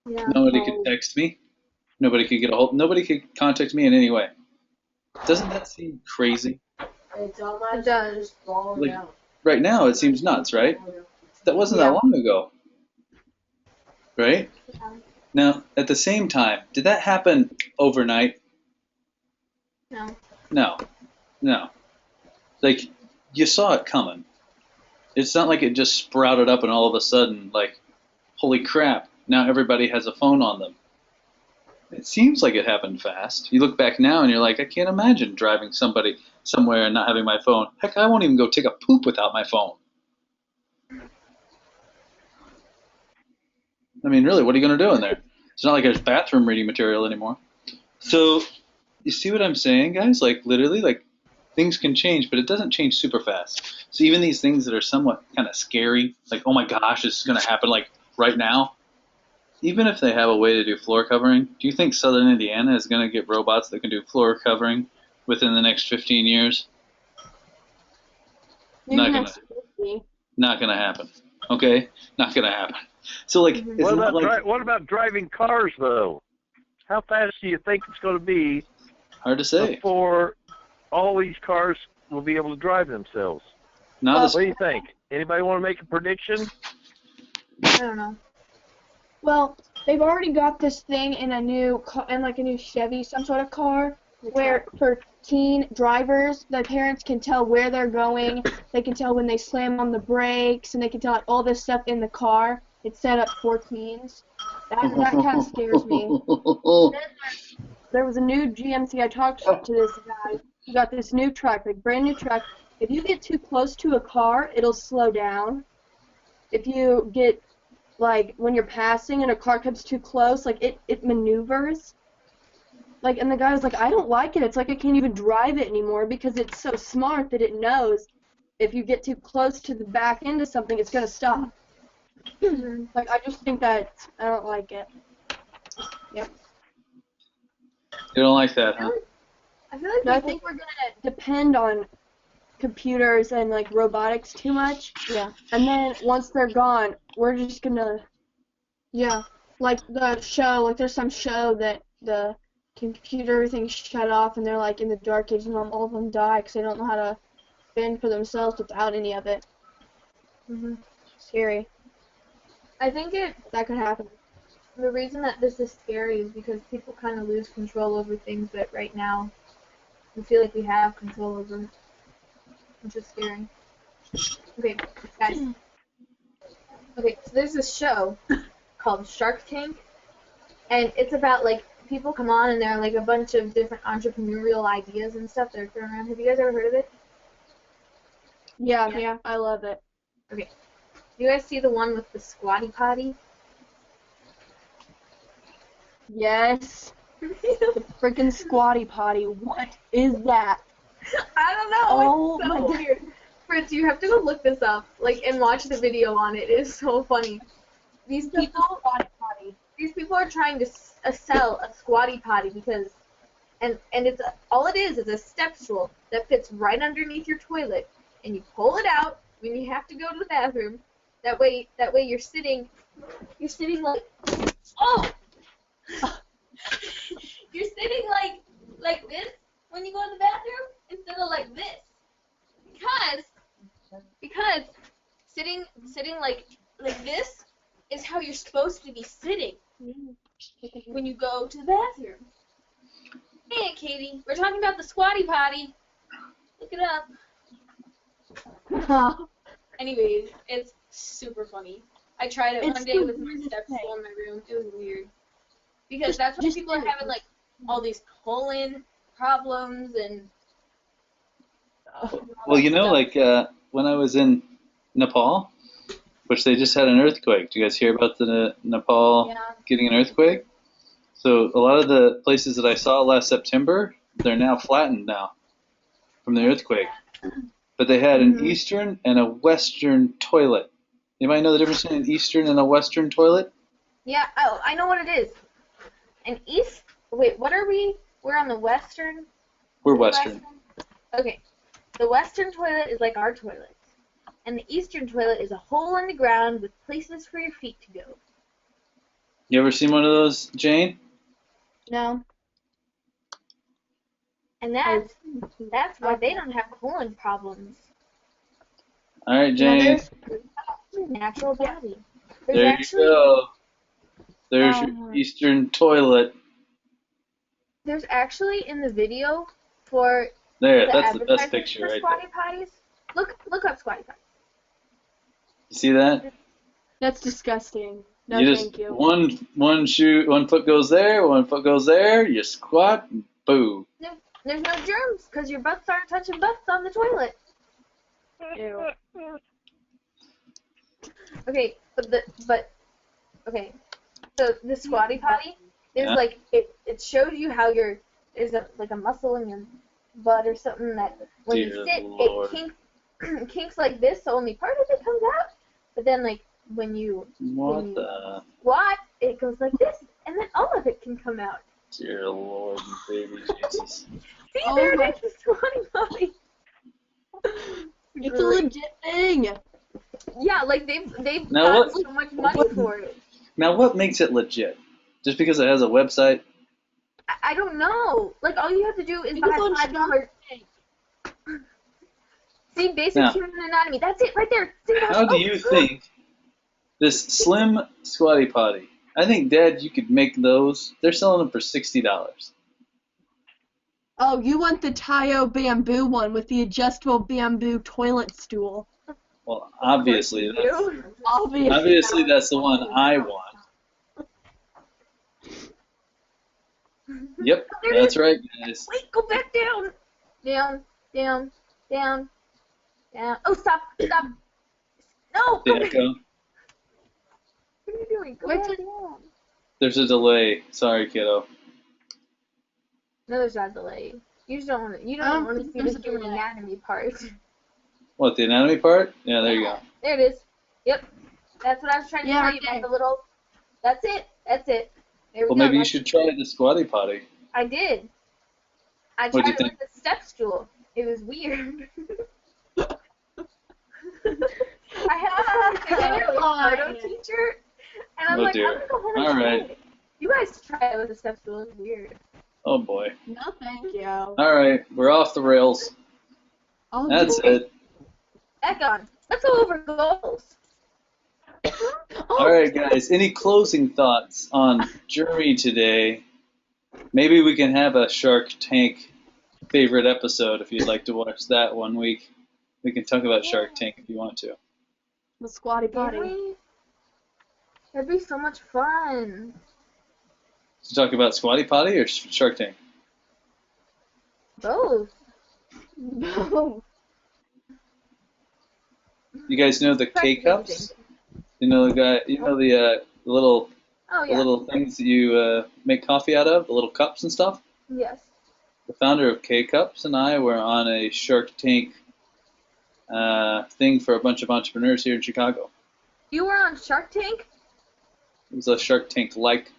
Yeah. Nobody could text me. Nobody could contact me in any way. Doesn't that seem crazy? It does. Like, right now, it seems nuts, right? That wasn't that long ago. Right? Yeah. Now, at the same time, did that happen overnight? No. No. Like, you saw it coming. It's not like it just sprouted up and all of a sudden, like, holy crap, now everybody has a phone on them. It seems like it happened fast. You look back now and you're like, I can't imagine driving somebody somewhere and not having my phone. Heck, I won't even go take a poop without my phone. I mean, really, what are you going to do in there? It's not like there's bathroom reading material anymore. So, you see what I'm saying, guys? Like, literally, like, things can change, but it doesn't change super fast. So even these things that are somewhat kind of scary, like, oh my gosh, this is going to happen, like, right now, even if they have a way to do floor covering, do you think Southern Indiana is going to get robots that can do floor covering within the next 15 years? Not gonna happen. Okay, not gonna happen. So like, what about driving cars though? How fast do you think it's going to be? Hard to say. Before all these cars will be able to drive themselves. What do you think? Anybody want to make a prediction? I don't know. Well, they've already got this thing in a new Chevy, some sort of car, where for teen drivers, their parents can tell where they're going. They can tell when they slam on the brakes, and they can tell like, all this stuff in the car. It's set up for teens. That kind of scares me. There was a new GMC. I talked to this guy. He got this new truck, like brand new truck. If you get too close to a car, it'll slow down. If you get like when you're passing and a car comes too close, like it maneuvers. Like, and the guy was like, I don't like it. It's like I can't even drive it anymore because it's so smart that it knows if you get too close to the back end of something, it's gonna stop. Like, I just think that I don't like it. Yep. You don't like that, huh? I feel like No, I people, think we're gonna depend on computers and like robotics too much. Yeah. And then once they're gone, we're just gonna. Yeah. Like the show, like there's some show that the computer, everything's shut off and they're like in the dark ages and all of them die because they don't know how to fend for themselves without any of it. Scary. I think That could happen. the reason that this is scary is because people kind of lose control over things that right now we feel like we have control over, which is scary. Okay, guys. Okay, so there's this show called Shark Tank, and it's about like people come on and there are like a bunch of different entrepreneurial ideas and stuff that are thrown around. Have you guys ever heard of it? Yeah. I love it. Okay. You guys see the one with the squatty potty? Yes. The freaking squatty potty. What is that? I don't know. Oh It's my so God. weird. Fritz, you have to go look this up, like, and watch the video on it. It is so funny. These people are trying to sell a squatty potty because, and it's all it is a step stool that fits right underneath your toilet, and you pull it out when you have to go to the bathroom. That way you're sitting like, oh, you're sitting like this when you go to the bathroom instead of like this, because sitting like this is how you're supposed to be sitting when you go to the bathroom. Hey, Katie, we're talking about the squatty potty. Look it up. Anyways, it's super funny. I tried it one day with my stepstool in my room. It was weird. Because that's when people are having, like, all these colon problems and... Well, you know, like when I was in Nepal, which they just had an earthquake. Do you guys hear about the Nepal getting an earthquake? So a lot of the places that I saw last September, they're now flattened now from the earthquake. But they had an eastern and a western toilet. Anybody know the difference between an eastern and a western toilet? Yeah, oh, I know what it is. An east... Wait, what are we? We're on the western? We're western. Okay. The western toilet is like our toilet. And the eastern toilet is a hole in the ground with places for your feet to go. You ever seen one of those, Jane? No. And that's why they don't have colon problems. All right, Jane. Natural body. There you go. There's your eastern toilet. There's actually in the video for There, the that's the best advertisement picture for right squatty there. potties. Look up squatty potties. You see that? That's disgusting. No, You just thank you. one foot goes there, one foot goes there. You squat, and boo. There's no germs because your butts aren't touching butts on the toilet. Ew. Okay, okay. So the squatty potty is like it shows you how there's like a muscle in your butt or something that when you sit Lord. it kinks like this, so only part of it comes out. But then like when you squat, it goes like this, and then all of it can come out. Dear Lord, baby Jesus. See, there it is, the squatty potty. It's a legit thing. Yeah, like they've Now got so much money for it. Now, what makes it legit? Just because it has a website? I don't know. Like all you have to do is buy $5. See, basic human anatomy. That's it right there. See, How do you think this slim squatty potty? I think, Dad, you could make those. They're selling them for $60. Oh, you want the Tayo bamboo one with the adjustable bamboo toilet stool. Well, obviously that's the one I want. Yep, that's right, guys. Wait, go back down. Down, down, down, down. Oh, stop, stop. No, The go back. echo. What are you doing? Go back down. There's a delay. Sorry, kiddo. No, there's not a delay. You just don't want to. You don't want to see the human anatomy part. What, the anatomy part? Yeah, there you go. There it is. Yep. That's what I was trying to tell you about the little. That's it. That's it. There we Well, go. maybe you should try the squatty potty. I did. I What do tried you it think? with a step stool. It was weird. I had a photo teacher, and I'm Oh like, dear. I'm gonna go home and All try right. it. You guys try it with a step stool. It's weird. Oh boy. No, thank you. All right, we're off the rails. I'll That's do it. Back on. Let's go over goals. All right, guys. Any closing thoughts on Jury today? Maybe we can have a Shark Tank favorite episode if you'd like to watch that one week. We can talk about Shark Tank if you want to. The squatty potty. Really? That'd be so much fun. To talk about Squatty Potty or Shark Tank? Both. No. You guys know the K-Cups? You know the guy. You know the little Oh the yeah. little things that you make coffee out of, the little cups and stuff. Yes. The founder of K-Cups and I were on a Shark Tank thing for a bunch of entrepreneurs here in Chicago. You were on Shark Tank? It was a Shark Tank-like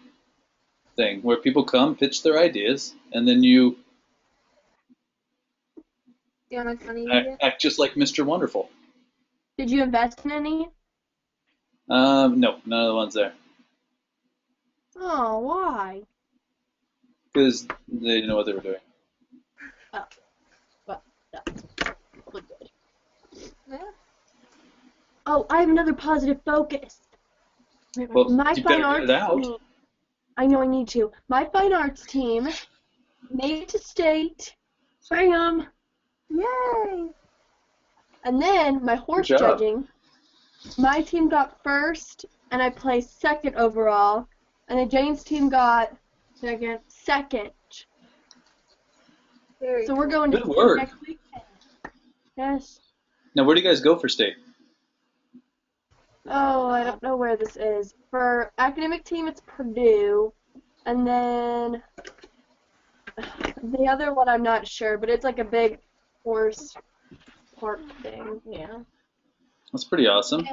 thing where people come, pitch their ideas, and then you You know how much money you get? act just like Mr. Wonderful. Did you invest in any? No, none of the ones there. Oh, why? Because they didn't know what they were doing. Oh, well, that's good. Yeah. Oh, I have another positive focus. Well, My you fine better arts get it out. team. I know I need to. My fine arts team made it to state. Bam! Yay! And then my horse Good job. judging. My team got first, and I placed second overall. And then Jane's team got second. Very So we're cool. going to Good state work. next weekend. Yes. Now, where do you guys go for state? Oh, I don't know where this is. For academic team, it's Purdue. And then the other one, I'm not sure, but it's like a big horse park thing. Yeah. That's pretty awesome.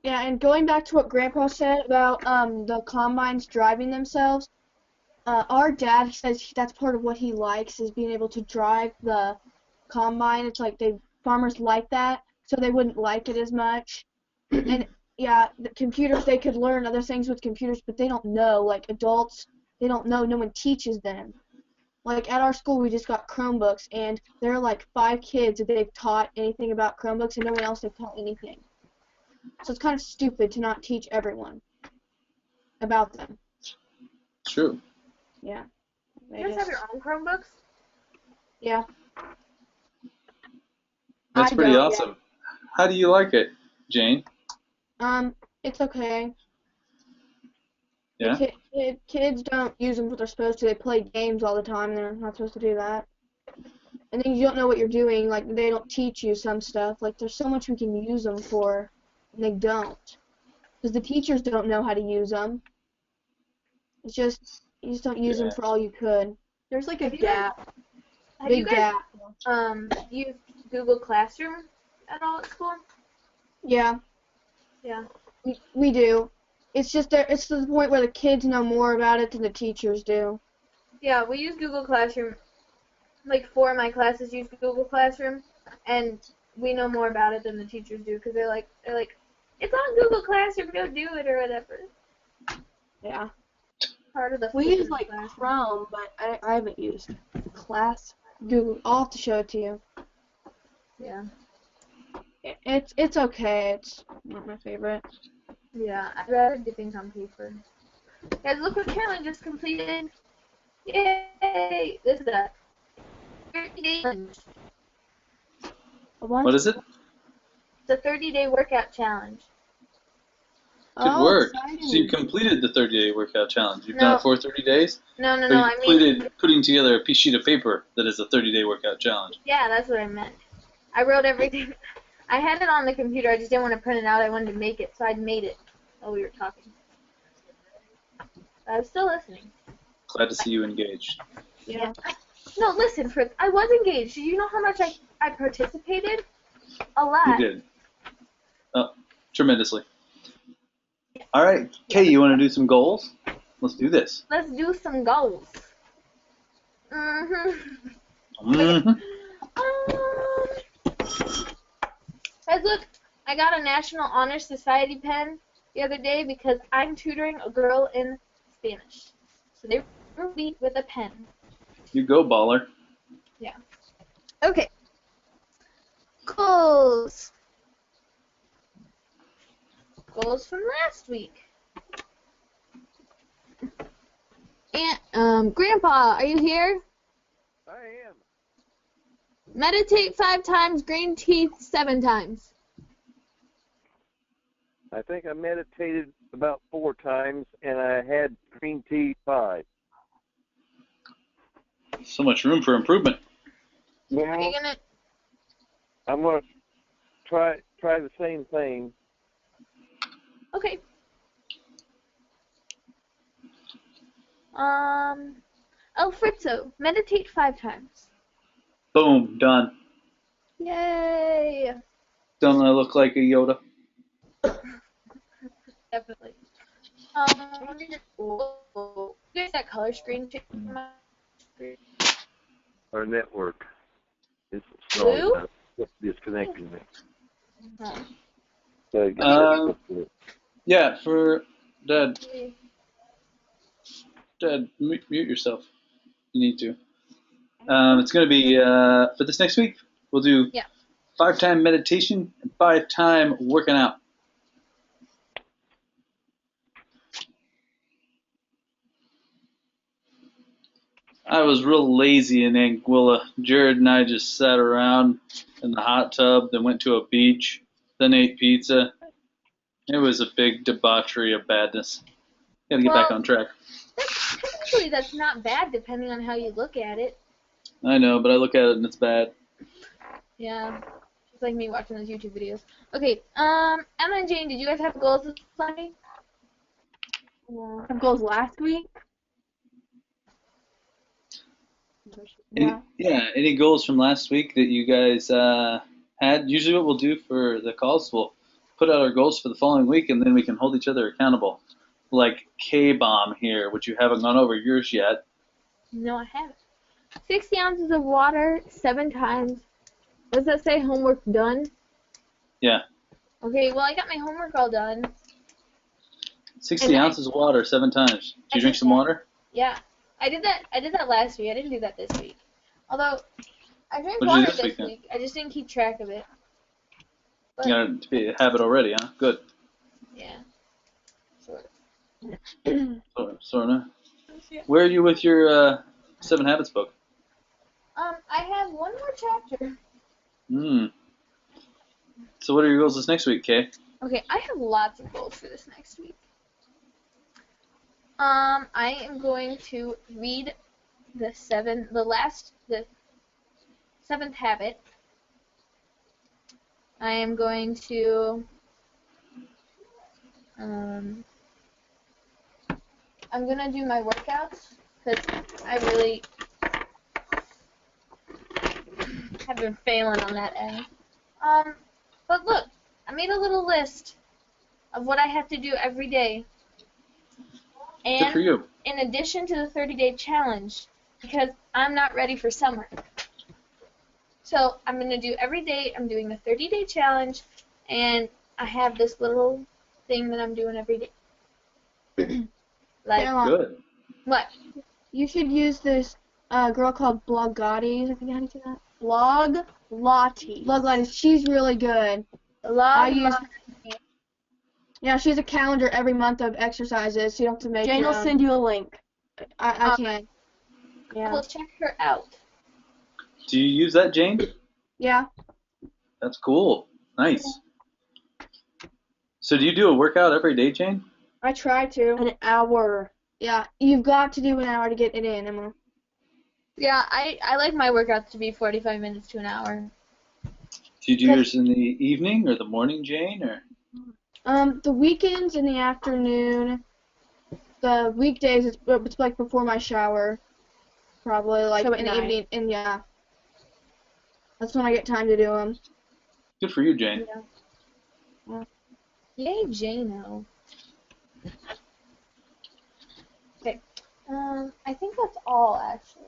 Yeah, and going back to what Grandpa said about the combines driving themselves, our dad says that's part of what he likes is being able to drive the combine. It's like farmers like that, so they wouldn't like it as much. And yeah, the computers, they could learn other things with computers, but they don't know. Like adults, they don't know. No one teaches them. Like at our school, we just got Chromebooks, and there are like 5 kids that they've taught anything about Chromebooks, and no one else they've taught anything. So it's kind of stupid to not teach everyone about them. True. Yeah. You guys have your own Chromebooks? Yeah. That's I pretty don't awesome. How do you like it, Jane? It's okay. Yeah? Kids don't use them what they're supposed to. They play games all the time, and they're not supposed to do that. And then you don't know what you're doing. Like, they don't teach you some stuff. Like, there's so much we can use them for, and they don't. Because the teachers don't know how to use them. It's just, you just don't use them for all you could. There's like a Have you guys- gap. Have you Big guys gap. used Google Classroom at all at school? Yeah, Yeah. we do. It's just it's to the point where the kids know more about it than the teachers do. Yeah, we use Google Classroom. Like 4 of my classes use Google Classroom, and we know more about it than the teachers do because they're like, it's on Google Classroom, go do it or whatever. Yeah. Part of the We freaking use like classroom. Chrome, but I haven't used Google. I'll have to show it to you. Yeah. It's okay. It's not my favorite. Yeah, I'd rather do things on paper. Guys, look what Carolyn just completed. Yay! This is a 30-day challenge. What is it? It's a 30-day workout challenge. Good work. exciting. So you completed the 30-day workout challenge. You've No. done it for 30 days? No, Or you I mean, completed putting together a sheet of paper that is a 30-day workout challenge? yeah, that's what I meant. I wrote everything. I had it on the computer. I just didn't want to print it out. I wanted to make it, so I made it while we were talking. I was still listening. Glad to see you engaged. Yeah. No, listen, Fritz. I was engaged. Do you know how much I participated? A lot. You did. Oh, tremendously. All right, Kay, you want to do some goals? Let's do this. Let's do some goals. Mm-hmm. Mm-hmm. Guys, look, I got a National Honor Society pen the other day because I'm tutoring a girl in Spanish. So they wrote me with a pen. You go, baller. Yeah. Okay. Goals. Goals from last week. And Grandpa, are you here? I am. Meditate 5 times, green tea 7 times. I think I meditated about 4 times, and I had green tea 5. So much room for improvement. Are Well, you gonna? I'm going to try the same thing. Okay. Alfredo, meditate 5 times. Boom, done. Yay! Don't I look like a Yoda? Definitely. You guys that color screen change on my screen? Our network is strong Blue? enough. It's disconnecting me. Oh. So I guess Yeah, for Dad. Dad, mute yourself. You need to. It's going to be, for this next week, we'll do 5-time meditation and 5-time working out. I was real lazy in Anguilla. Jared and I just sat around in the hot tub, then went to a beach, then ate pizza. It was a big debauchery of badness. Gotta get back on track. Technically, that's not bad depending on how you look at it. I know, but I look at it and it's bad. Yeah. It's like me watching those YouTube videos. Okay, Emma and Jane, did you guys have goals this Sunday? Have goals last week? Any goals from last week that you guys had? Usually what we'll do for the calls, we'll put out our goals for the following week, and then we can hold each other accountable. Like K-Bomb here, which you haven't gone over yours yet. No, I haven't. 60 ounces of water 7 times. Does that say homework done? Yeah. Okay, well, I got my homework all done. 60 ounces of water 7 times. Did you drink some water? Yeah. I did that last week. I didn't do that this week. Although, I drank What'd you do water this this week. I just didn't keep track of it. But, You got to be a habit already, huh? Good. yeah. Sort Sort of. Where are you with your 7 Habits book? I have one more chapter. So what are your goals this next week, Kay? Okay, I have lots of goals for this next week. I am going to read the 7th habit. I am going to I'm gonna do my workouts because I really have been failing on that end. But look, I made a little list of what I have to do every day. And Good for you. in addition to the 30-day challenge, because I'm not ready for summer. So I'm going to do every day, I'm doing the 30-day challenge, and I have this little thing that I'm doing every day. Good. What? You should use this girl called Blogotti's. I think how do you say that? Blogotti's. She's really good. Yeah, she has a calendar every month of exercises, so you don't have to make Jane your will own. send you a link. I can. Yeah. We'll check her out. Do you use that, Jane? Yeah. That's cool. Nice. So do you do a workout every day, Jane? I try to. An hour. Yeah, you've got to do an hour to get it in, Emma. Yeah, I like my workouts to be 45 minutes to an hour. Do you do yours in the evening or the morning, Jane, or? The weekends in the afternoon. The weekdays it's like before my shower, probably like So at in the night. evening. And yeah, that's when I get time to do them. Good for you, Jane. Yay, Jano. I think that's all actually.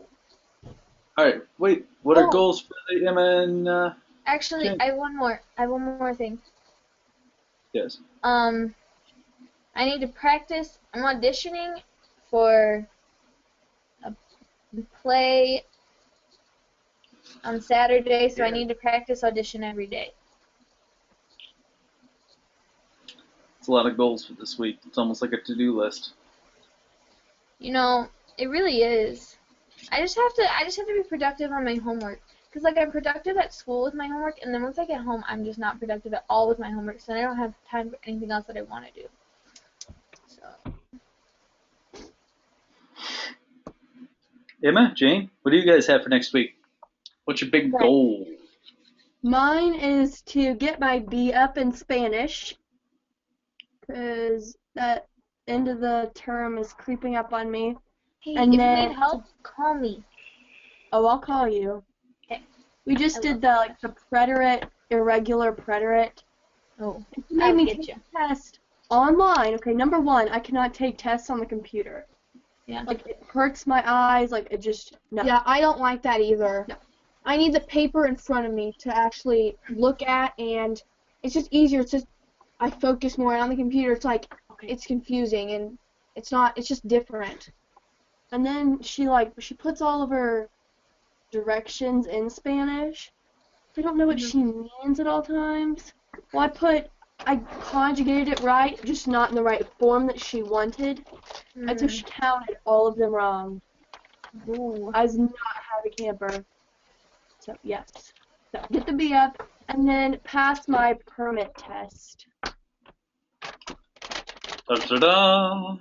All right, wait. What are Oh. goals for Emma and Actually, Jen? I have one more. I have one more thing. Yes. I need to practice. I'm auditioning for a play on Saturday, so I need to practice audition every day. It's a lot of goals for this week. It's almost like a to-do list. You know, it really is. I just have to be productive on my homework. Because, like, I'm productive at school with my homework, and then once I get home, I'm just not productive at all with my homework, so I don't have time for anything else that I want to do. So. Emma, Jane, what do you guys have for next week? What's your big goal? Mine is to get my B up in Spanish, because that end of the term is creeping up on me. Hey, And if then, you need help, call me. Oh, I'll call you. Okay. We just did the preterite, irregular preterite. Oh, It made me take a test online. Okay, number one, I cannot take tests on the computer. Yeah. Like, it hurts my eyes, like, it just, no. Yeah, I don't like that either. No. I need the paper in front of me to actually look at, and it's just easier. It's just, I focus more. And on the computer, it's like, it's confusing, and it's not, it's just different. And then she puts all of her directions in Spanish. I don't know what she means at all times. Well, I conjugated it right, just not in the right form that she wanted. And so she counted all of them wrong. Ooh. I was not a happy camper. So, yes. So, get the B up, and then pass my permit test. Da-da-da.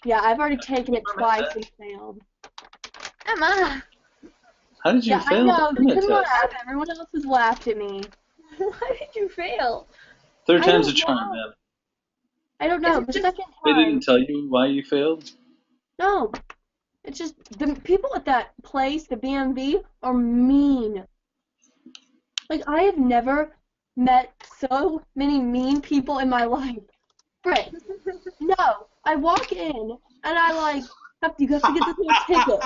Yeah, I've already taken it twice and failed. Emma! How did you fail I know, the permit you can test? laugh. Everyone else has laughed at me. Why did you fail? Third I time's a don't charm, know. man. I don't know. Is it The just- second They time. didn't tell you why you failed? No. It's just the people at that place, the BMV, are mean. Like, I have never met so many mean people in my life. Right. No. I walk in, and I, you have to get this little ticket.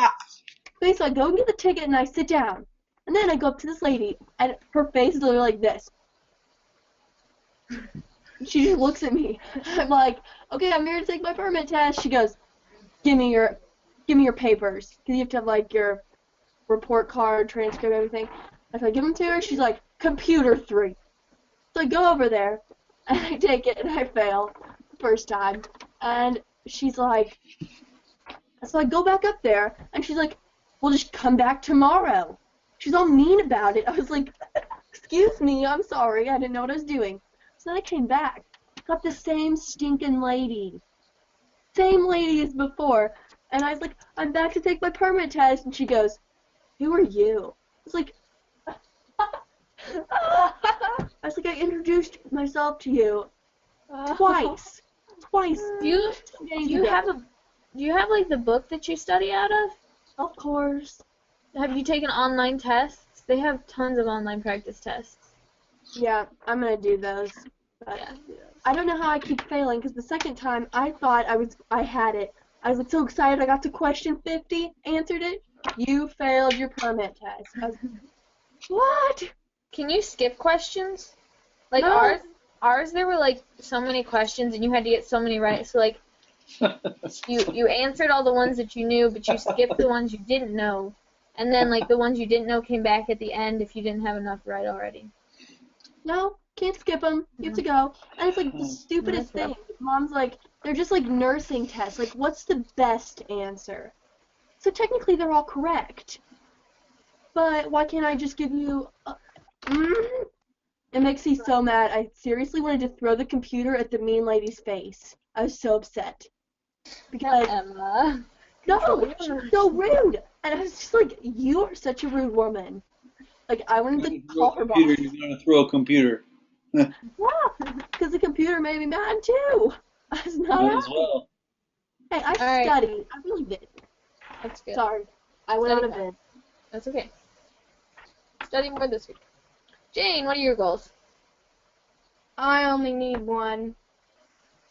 Okay, so I go and get the ticket, and I sit down. And then I go up to this lady, and her face is literally like this. She just looks at me. I'm like, okay, I'm here to take my permit test. She goes, give me your papers. Because you have to have, like, your report card, transcript, everything. So I give them to her. She's like, computer 3. So I go over there, and I take it, and I fail the first time. And she's like, so I go back up there, and she's like, well, just come back tomorrow. She's all mean about it. I was like, excuse me, I'm sorry. I didn't know what I was doing. So then I came back. Got the same stinking lady. Same lady as before. And I was like, I'm back to take my permit test. And she goes, who are you? I was like, I introduced myself to you twice. Twice. Do you have like the book that you study out of? Of course. Have you taken online tests? They have tons of online practice tests. Yeah, I'm gonna do those. But Yeah. I don't know how I keep failing, because the second time I thought I had it. I was so excited I got to question 50, answered it. You failed your permit test. I was, what? Can you skip questions? Like No. ours there were like so many questions and you had to get so many right. So like you answered all the ones that you knew, but you skipped the ones you didn't know. And then like the ones you didn't know came back at the end if you didn't have enough right already. No, can't skip them. You have to go. And it's like the stupidest thing. Mom's like, they're just like nursing tests. Like, what's the best answer? So technically they're all correct. But why can't I just give you It makes me so mad. I seriously wanted to throw the computer at the mean lady's face. I was so upset. Because Emma. no, she's so rude. And I was just like, you are such a rude woman. Like, I wanted to call her boss. You're going to throw a computer. Yeah, because the computer made me mad too. I was not Might happy. as well. Hey, I Alright. studied. I really did. That's good. Sorry. I went on a Study bid. That's okay. Study more this week. Jane, what are your goals? I only need one.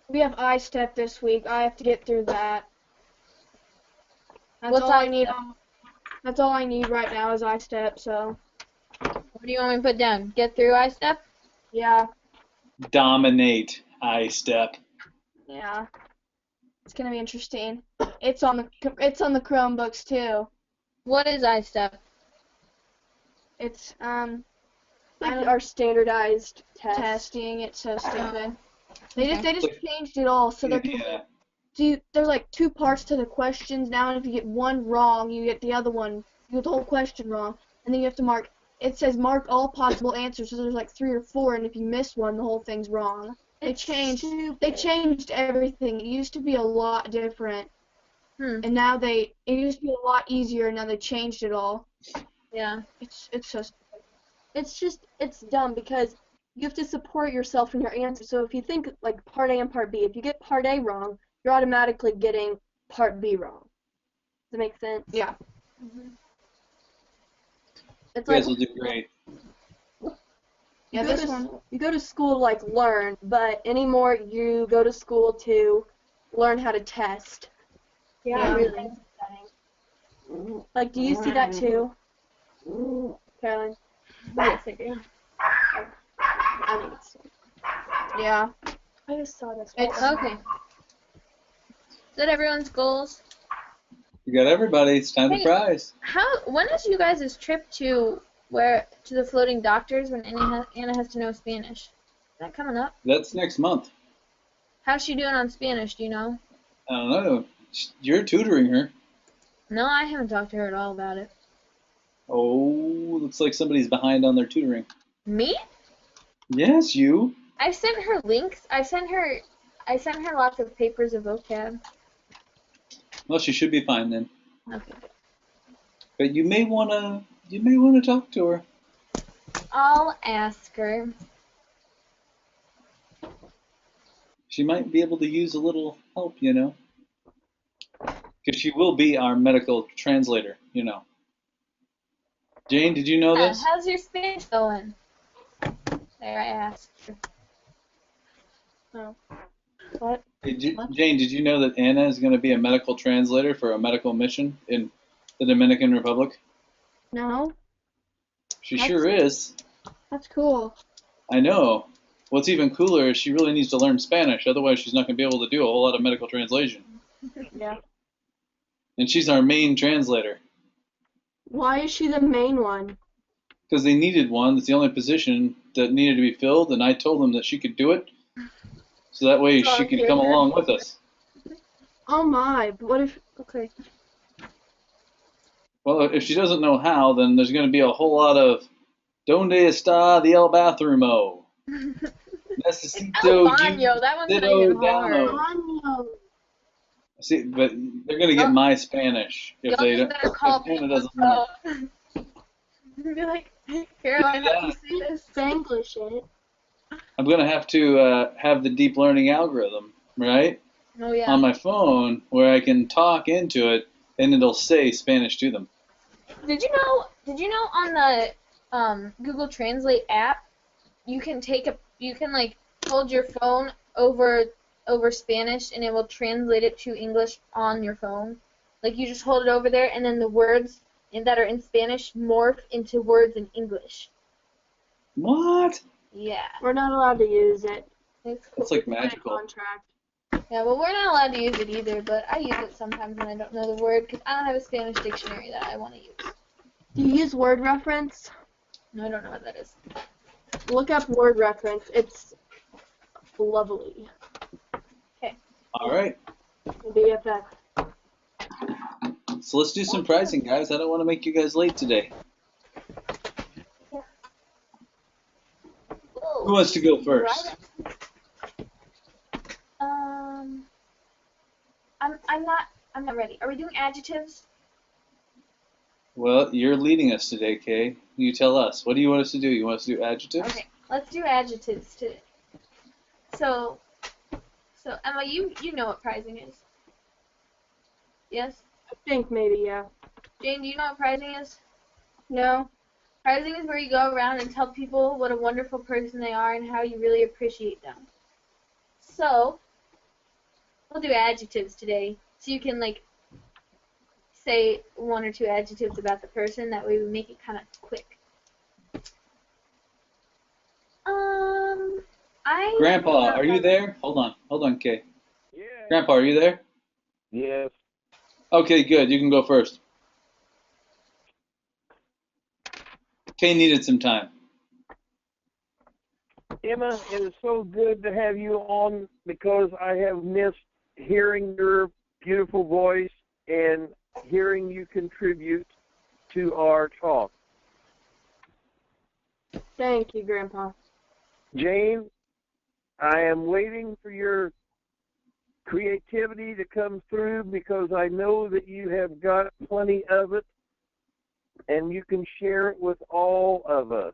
We have I-Step this week. I have to get through that. That's What's all I I need. step? That's all I need right now is I step. So What do you want me to put down? Get through I step? yeah, Dominate I step. yeah. It's gonna be interesting. It's on the Chromebooks too. What is I step? It's Like I don't- our standardized test. testing. It's so stupid. Okay. They just changed it all. So Yeah. there's like two parts to the questions now, and if you get one wrong, you get the other one. You get the whole question wrong, and then you have to mark. It says mark all possible answers. So there's like 3 or 4, and if you miss one, the whole thing's wrong. They changed everything. It used to be a lot different, and now it used to be a lot easier. And now they changed it all. Yeah. It's so stupid. It's dumb because you have to support yourself in your answer. So if you think like part A and part B, if you get part A wrong, you're automatically getting part B wrong. Does that make sense? Yeah. It's You like guys will do great. Yeah. you go This to, one. you go to school to like learn, but anymore you go to school to learn how to test. Yeah. Really. Like, do you see that too, Caroline? Yes, I do. I think it's. Yeah. I just saw this. It's Okay. Is that everyone's goals? You got everybody. It's time to Hey. prize. When is you guys' trip to the floating doctors when Anna has to know Spanish? Is that coming up? That's next month. How's she doing on Spanish, do you know? I don't know. You're tutoring her. No, I haven't talked to her at all about it. Oh, looks like somebody's behind on their tutoring. Me? Yes, you. I sent her links. I sent her lots of papers of vocab. Well, she should be fine then. Okay. But you may wanna talk to her. I'll ask her. She might be able to use a little help, you know. Because she will be our medical translator, you know. Jane, did you know this? How's your Spanish going? There, I asked her. No. What? Jane, did you know that Anna is going to be a medical translator for a medical mission in the Dominican Republic? No. She sure is. That's cool. I know. What's even cooler is she really needs to learn Spanish, otherwise she's not going to be able to do a whole lot of medical translation. Yeah. And she's our main translator. Why is she the main one? Because they needed one. That's the only position that needed to be filled, and I told them that she could do it. So that way she could come along with us. Oh my! But what if? Okay. Well, if she doesn't know how, then there's going to be a whole lot of "Donde está the el bathroom-o?" Necesito El baño. That one's not Ditto even hard. downo. See, but they're going to get my Spanish if they don't. Better call If Anna doesn't know. Be like, Caroline, how do you see this? Spanglish it. I'm going to have the deep learning algorithm, right, Oh yeah. on my phone where I can talk into it and it'll say Spanish to them. Did you know on the Google Translate app, you can like hold your phone over Spanish and it will translate it to English on your phone. Like you just hold it over there and then the words that are in Spanish morph into words in English. What? Yeah. We're not allowed to use it. It's cool. That's like It's by magical. contract. Yeah, well, we're not allowed to use it either, but I use it sometimes when I don't know the word because I don't have a Spanish dictionary that I want to use. Do you use word reference? No, I don't know what that is. Look up word reference. It's lovely. All right. BFF. So let's do some pricing, guys. I don't want to make you guys late today. Who wants to go first? I'm not ready. Are we doing adjectives? Well, you're leading us today, Kay. You tell us. What do you want us to do? You want us to do adjectives? Okay, let's do adjectives today. So Emma, you know what prizing is? Yes? I think maybe, yeah. Jane, do you know what prizing is? No? Prizing is where you go around and tell people what a wonderful person they are and how you really appreciate them. So, we'll do adjectives today, so you can, like, say one or two adjectives about the person. That way we make it kind of quick. Grandpa, are you there? Hold on, Kay. Yeah. Grandpa, are you there? Yes. Okay, good. You can go first. Kay needed some time. Emma, it is so good to have you on because I have missed hearing your beautiful voice and hearing you contribute to our talk. Thank you, Grandpa. Jane, I am waiting for your creativity to come through because I know that you have got plenty of it and you can share it with all of us.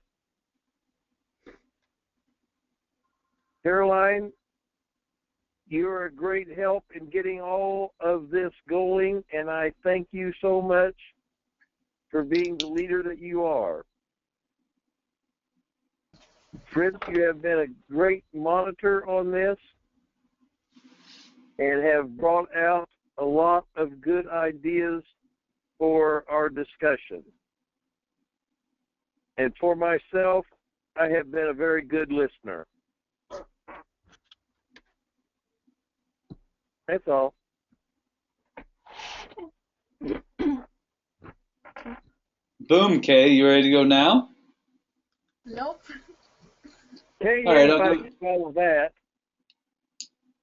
Caroline, you're a great help in getting all of this going, and I thank you so much for being the leader that you are. Fritz, you have been a great monitor on this and have brought out a lot of good ideas for our discussion. And for myself, I have been a very good listener. That's all. Boom, Kay. You ready to go now? Nope. Hey, All right, if I'll I go. can follow that.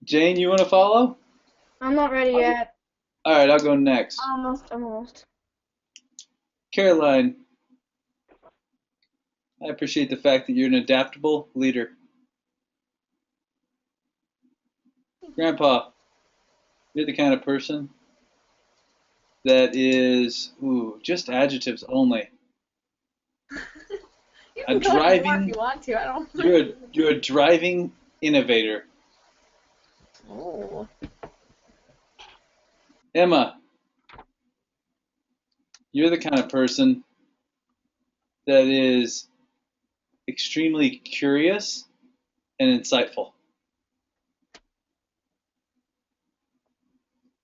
Jane, you want to follow? I'm not ready yet. All right, I'll go next. Almost. Caroline, I appreciate the fact that you're an adaptable leader. Grandpa, you're the kind of person that is, just adjectives only. You A can go ahead and more driving, if you want to. I don't. you're a driving innovator. Oh. Emma, you're the kind of person that is extremely curious and insightful.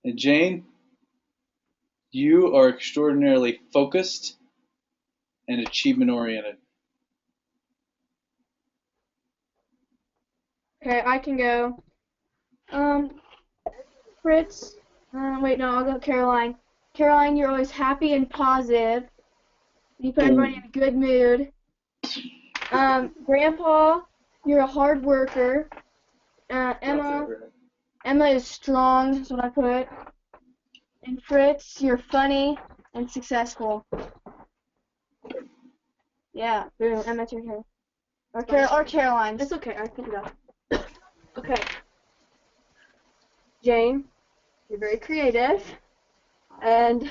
And Jane, you are extraordinarily focused and achievement oriented. Okay, I can go. Fritz. Wait, no, I'll go Caroline. Caroline, you're always happy and positive. You put everybody in a good mood. Grandpa, you're a hard worker. Emma is strong, that's what I put. And Fritz, you're funny and successful. Yeah, boom, Emma's your turn. Or Caroline's. It's okay, I can go. Okay. Jane, you're very creative and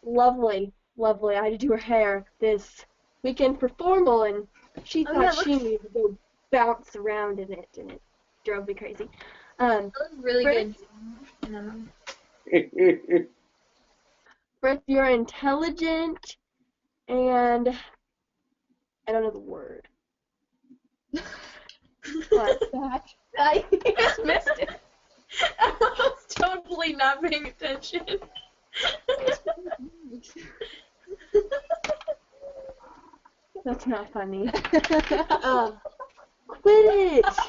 lovely. I had to do her hair this weekend for formal, and she thought she needed to go bounce around in it, and it drove me crazy. That was really Fritz, good. Fritz, you're intelligent, and I don't know the word. What's that? I just missed it. I was totally not paying attention. That's not funny. Quidditch.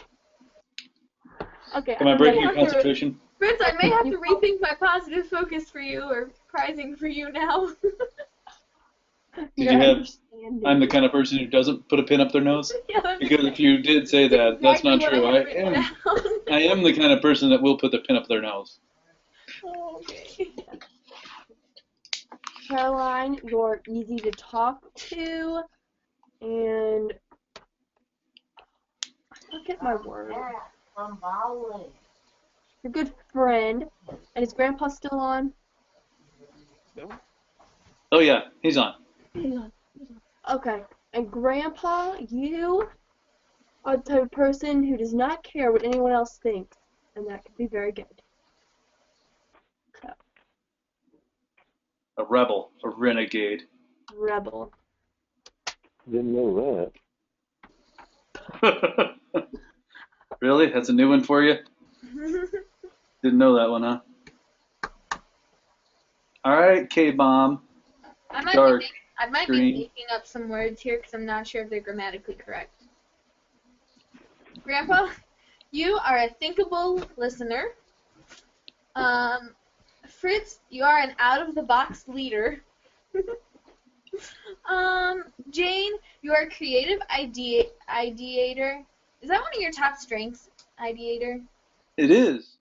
Okay. Am I breaking your concentration? Fritz, I may have to rethink my positive focus for you, or prizing for you now. Did you have, I'm the kind of person who doesn't put a pin up their nose? Yeah, Because if you did say that, that's not true. I am the kind of person that will put the pin up their nose. Oh, okay. Caroline, you're easy to talk to, and look at my word. You're a good friend. And is Grandpa still on? Oh yeah, he's on. He's on. Okay. And Grandpa, you are the type of person who does not care what anyone else thinks, and that could be very good. So, A rebel, a renegade. rebel. Didn't know Really? That's a new one for you? Didn't know that one, huh? All right, K-bomb. I might Dark be I might green. be making up some words here because I'm not sure if they're grammatically correct. Grandpa, you are a thinkable listener. Fritz, you are an out-of-the-box leader. Jane, you are a creative ideator. Is that one of your top strengths, ideator? It is.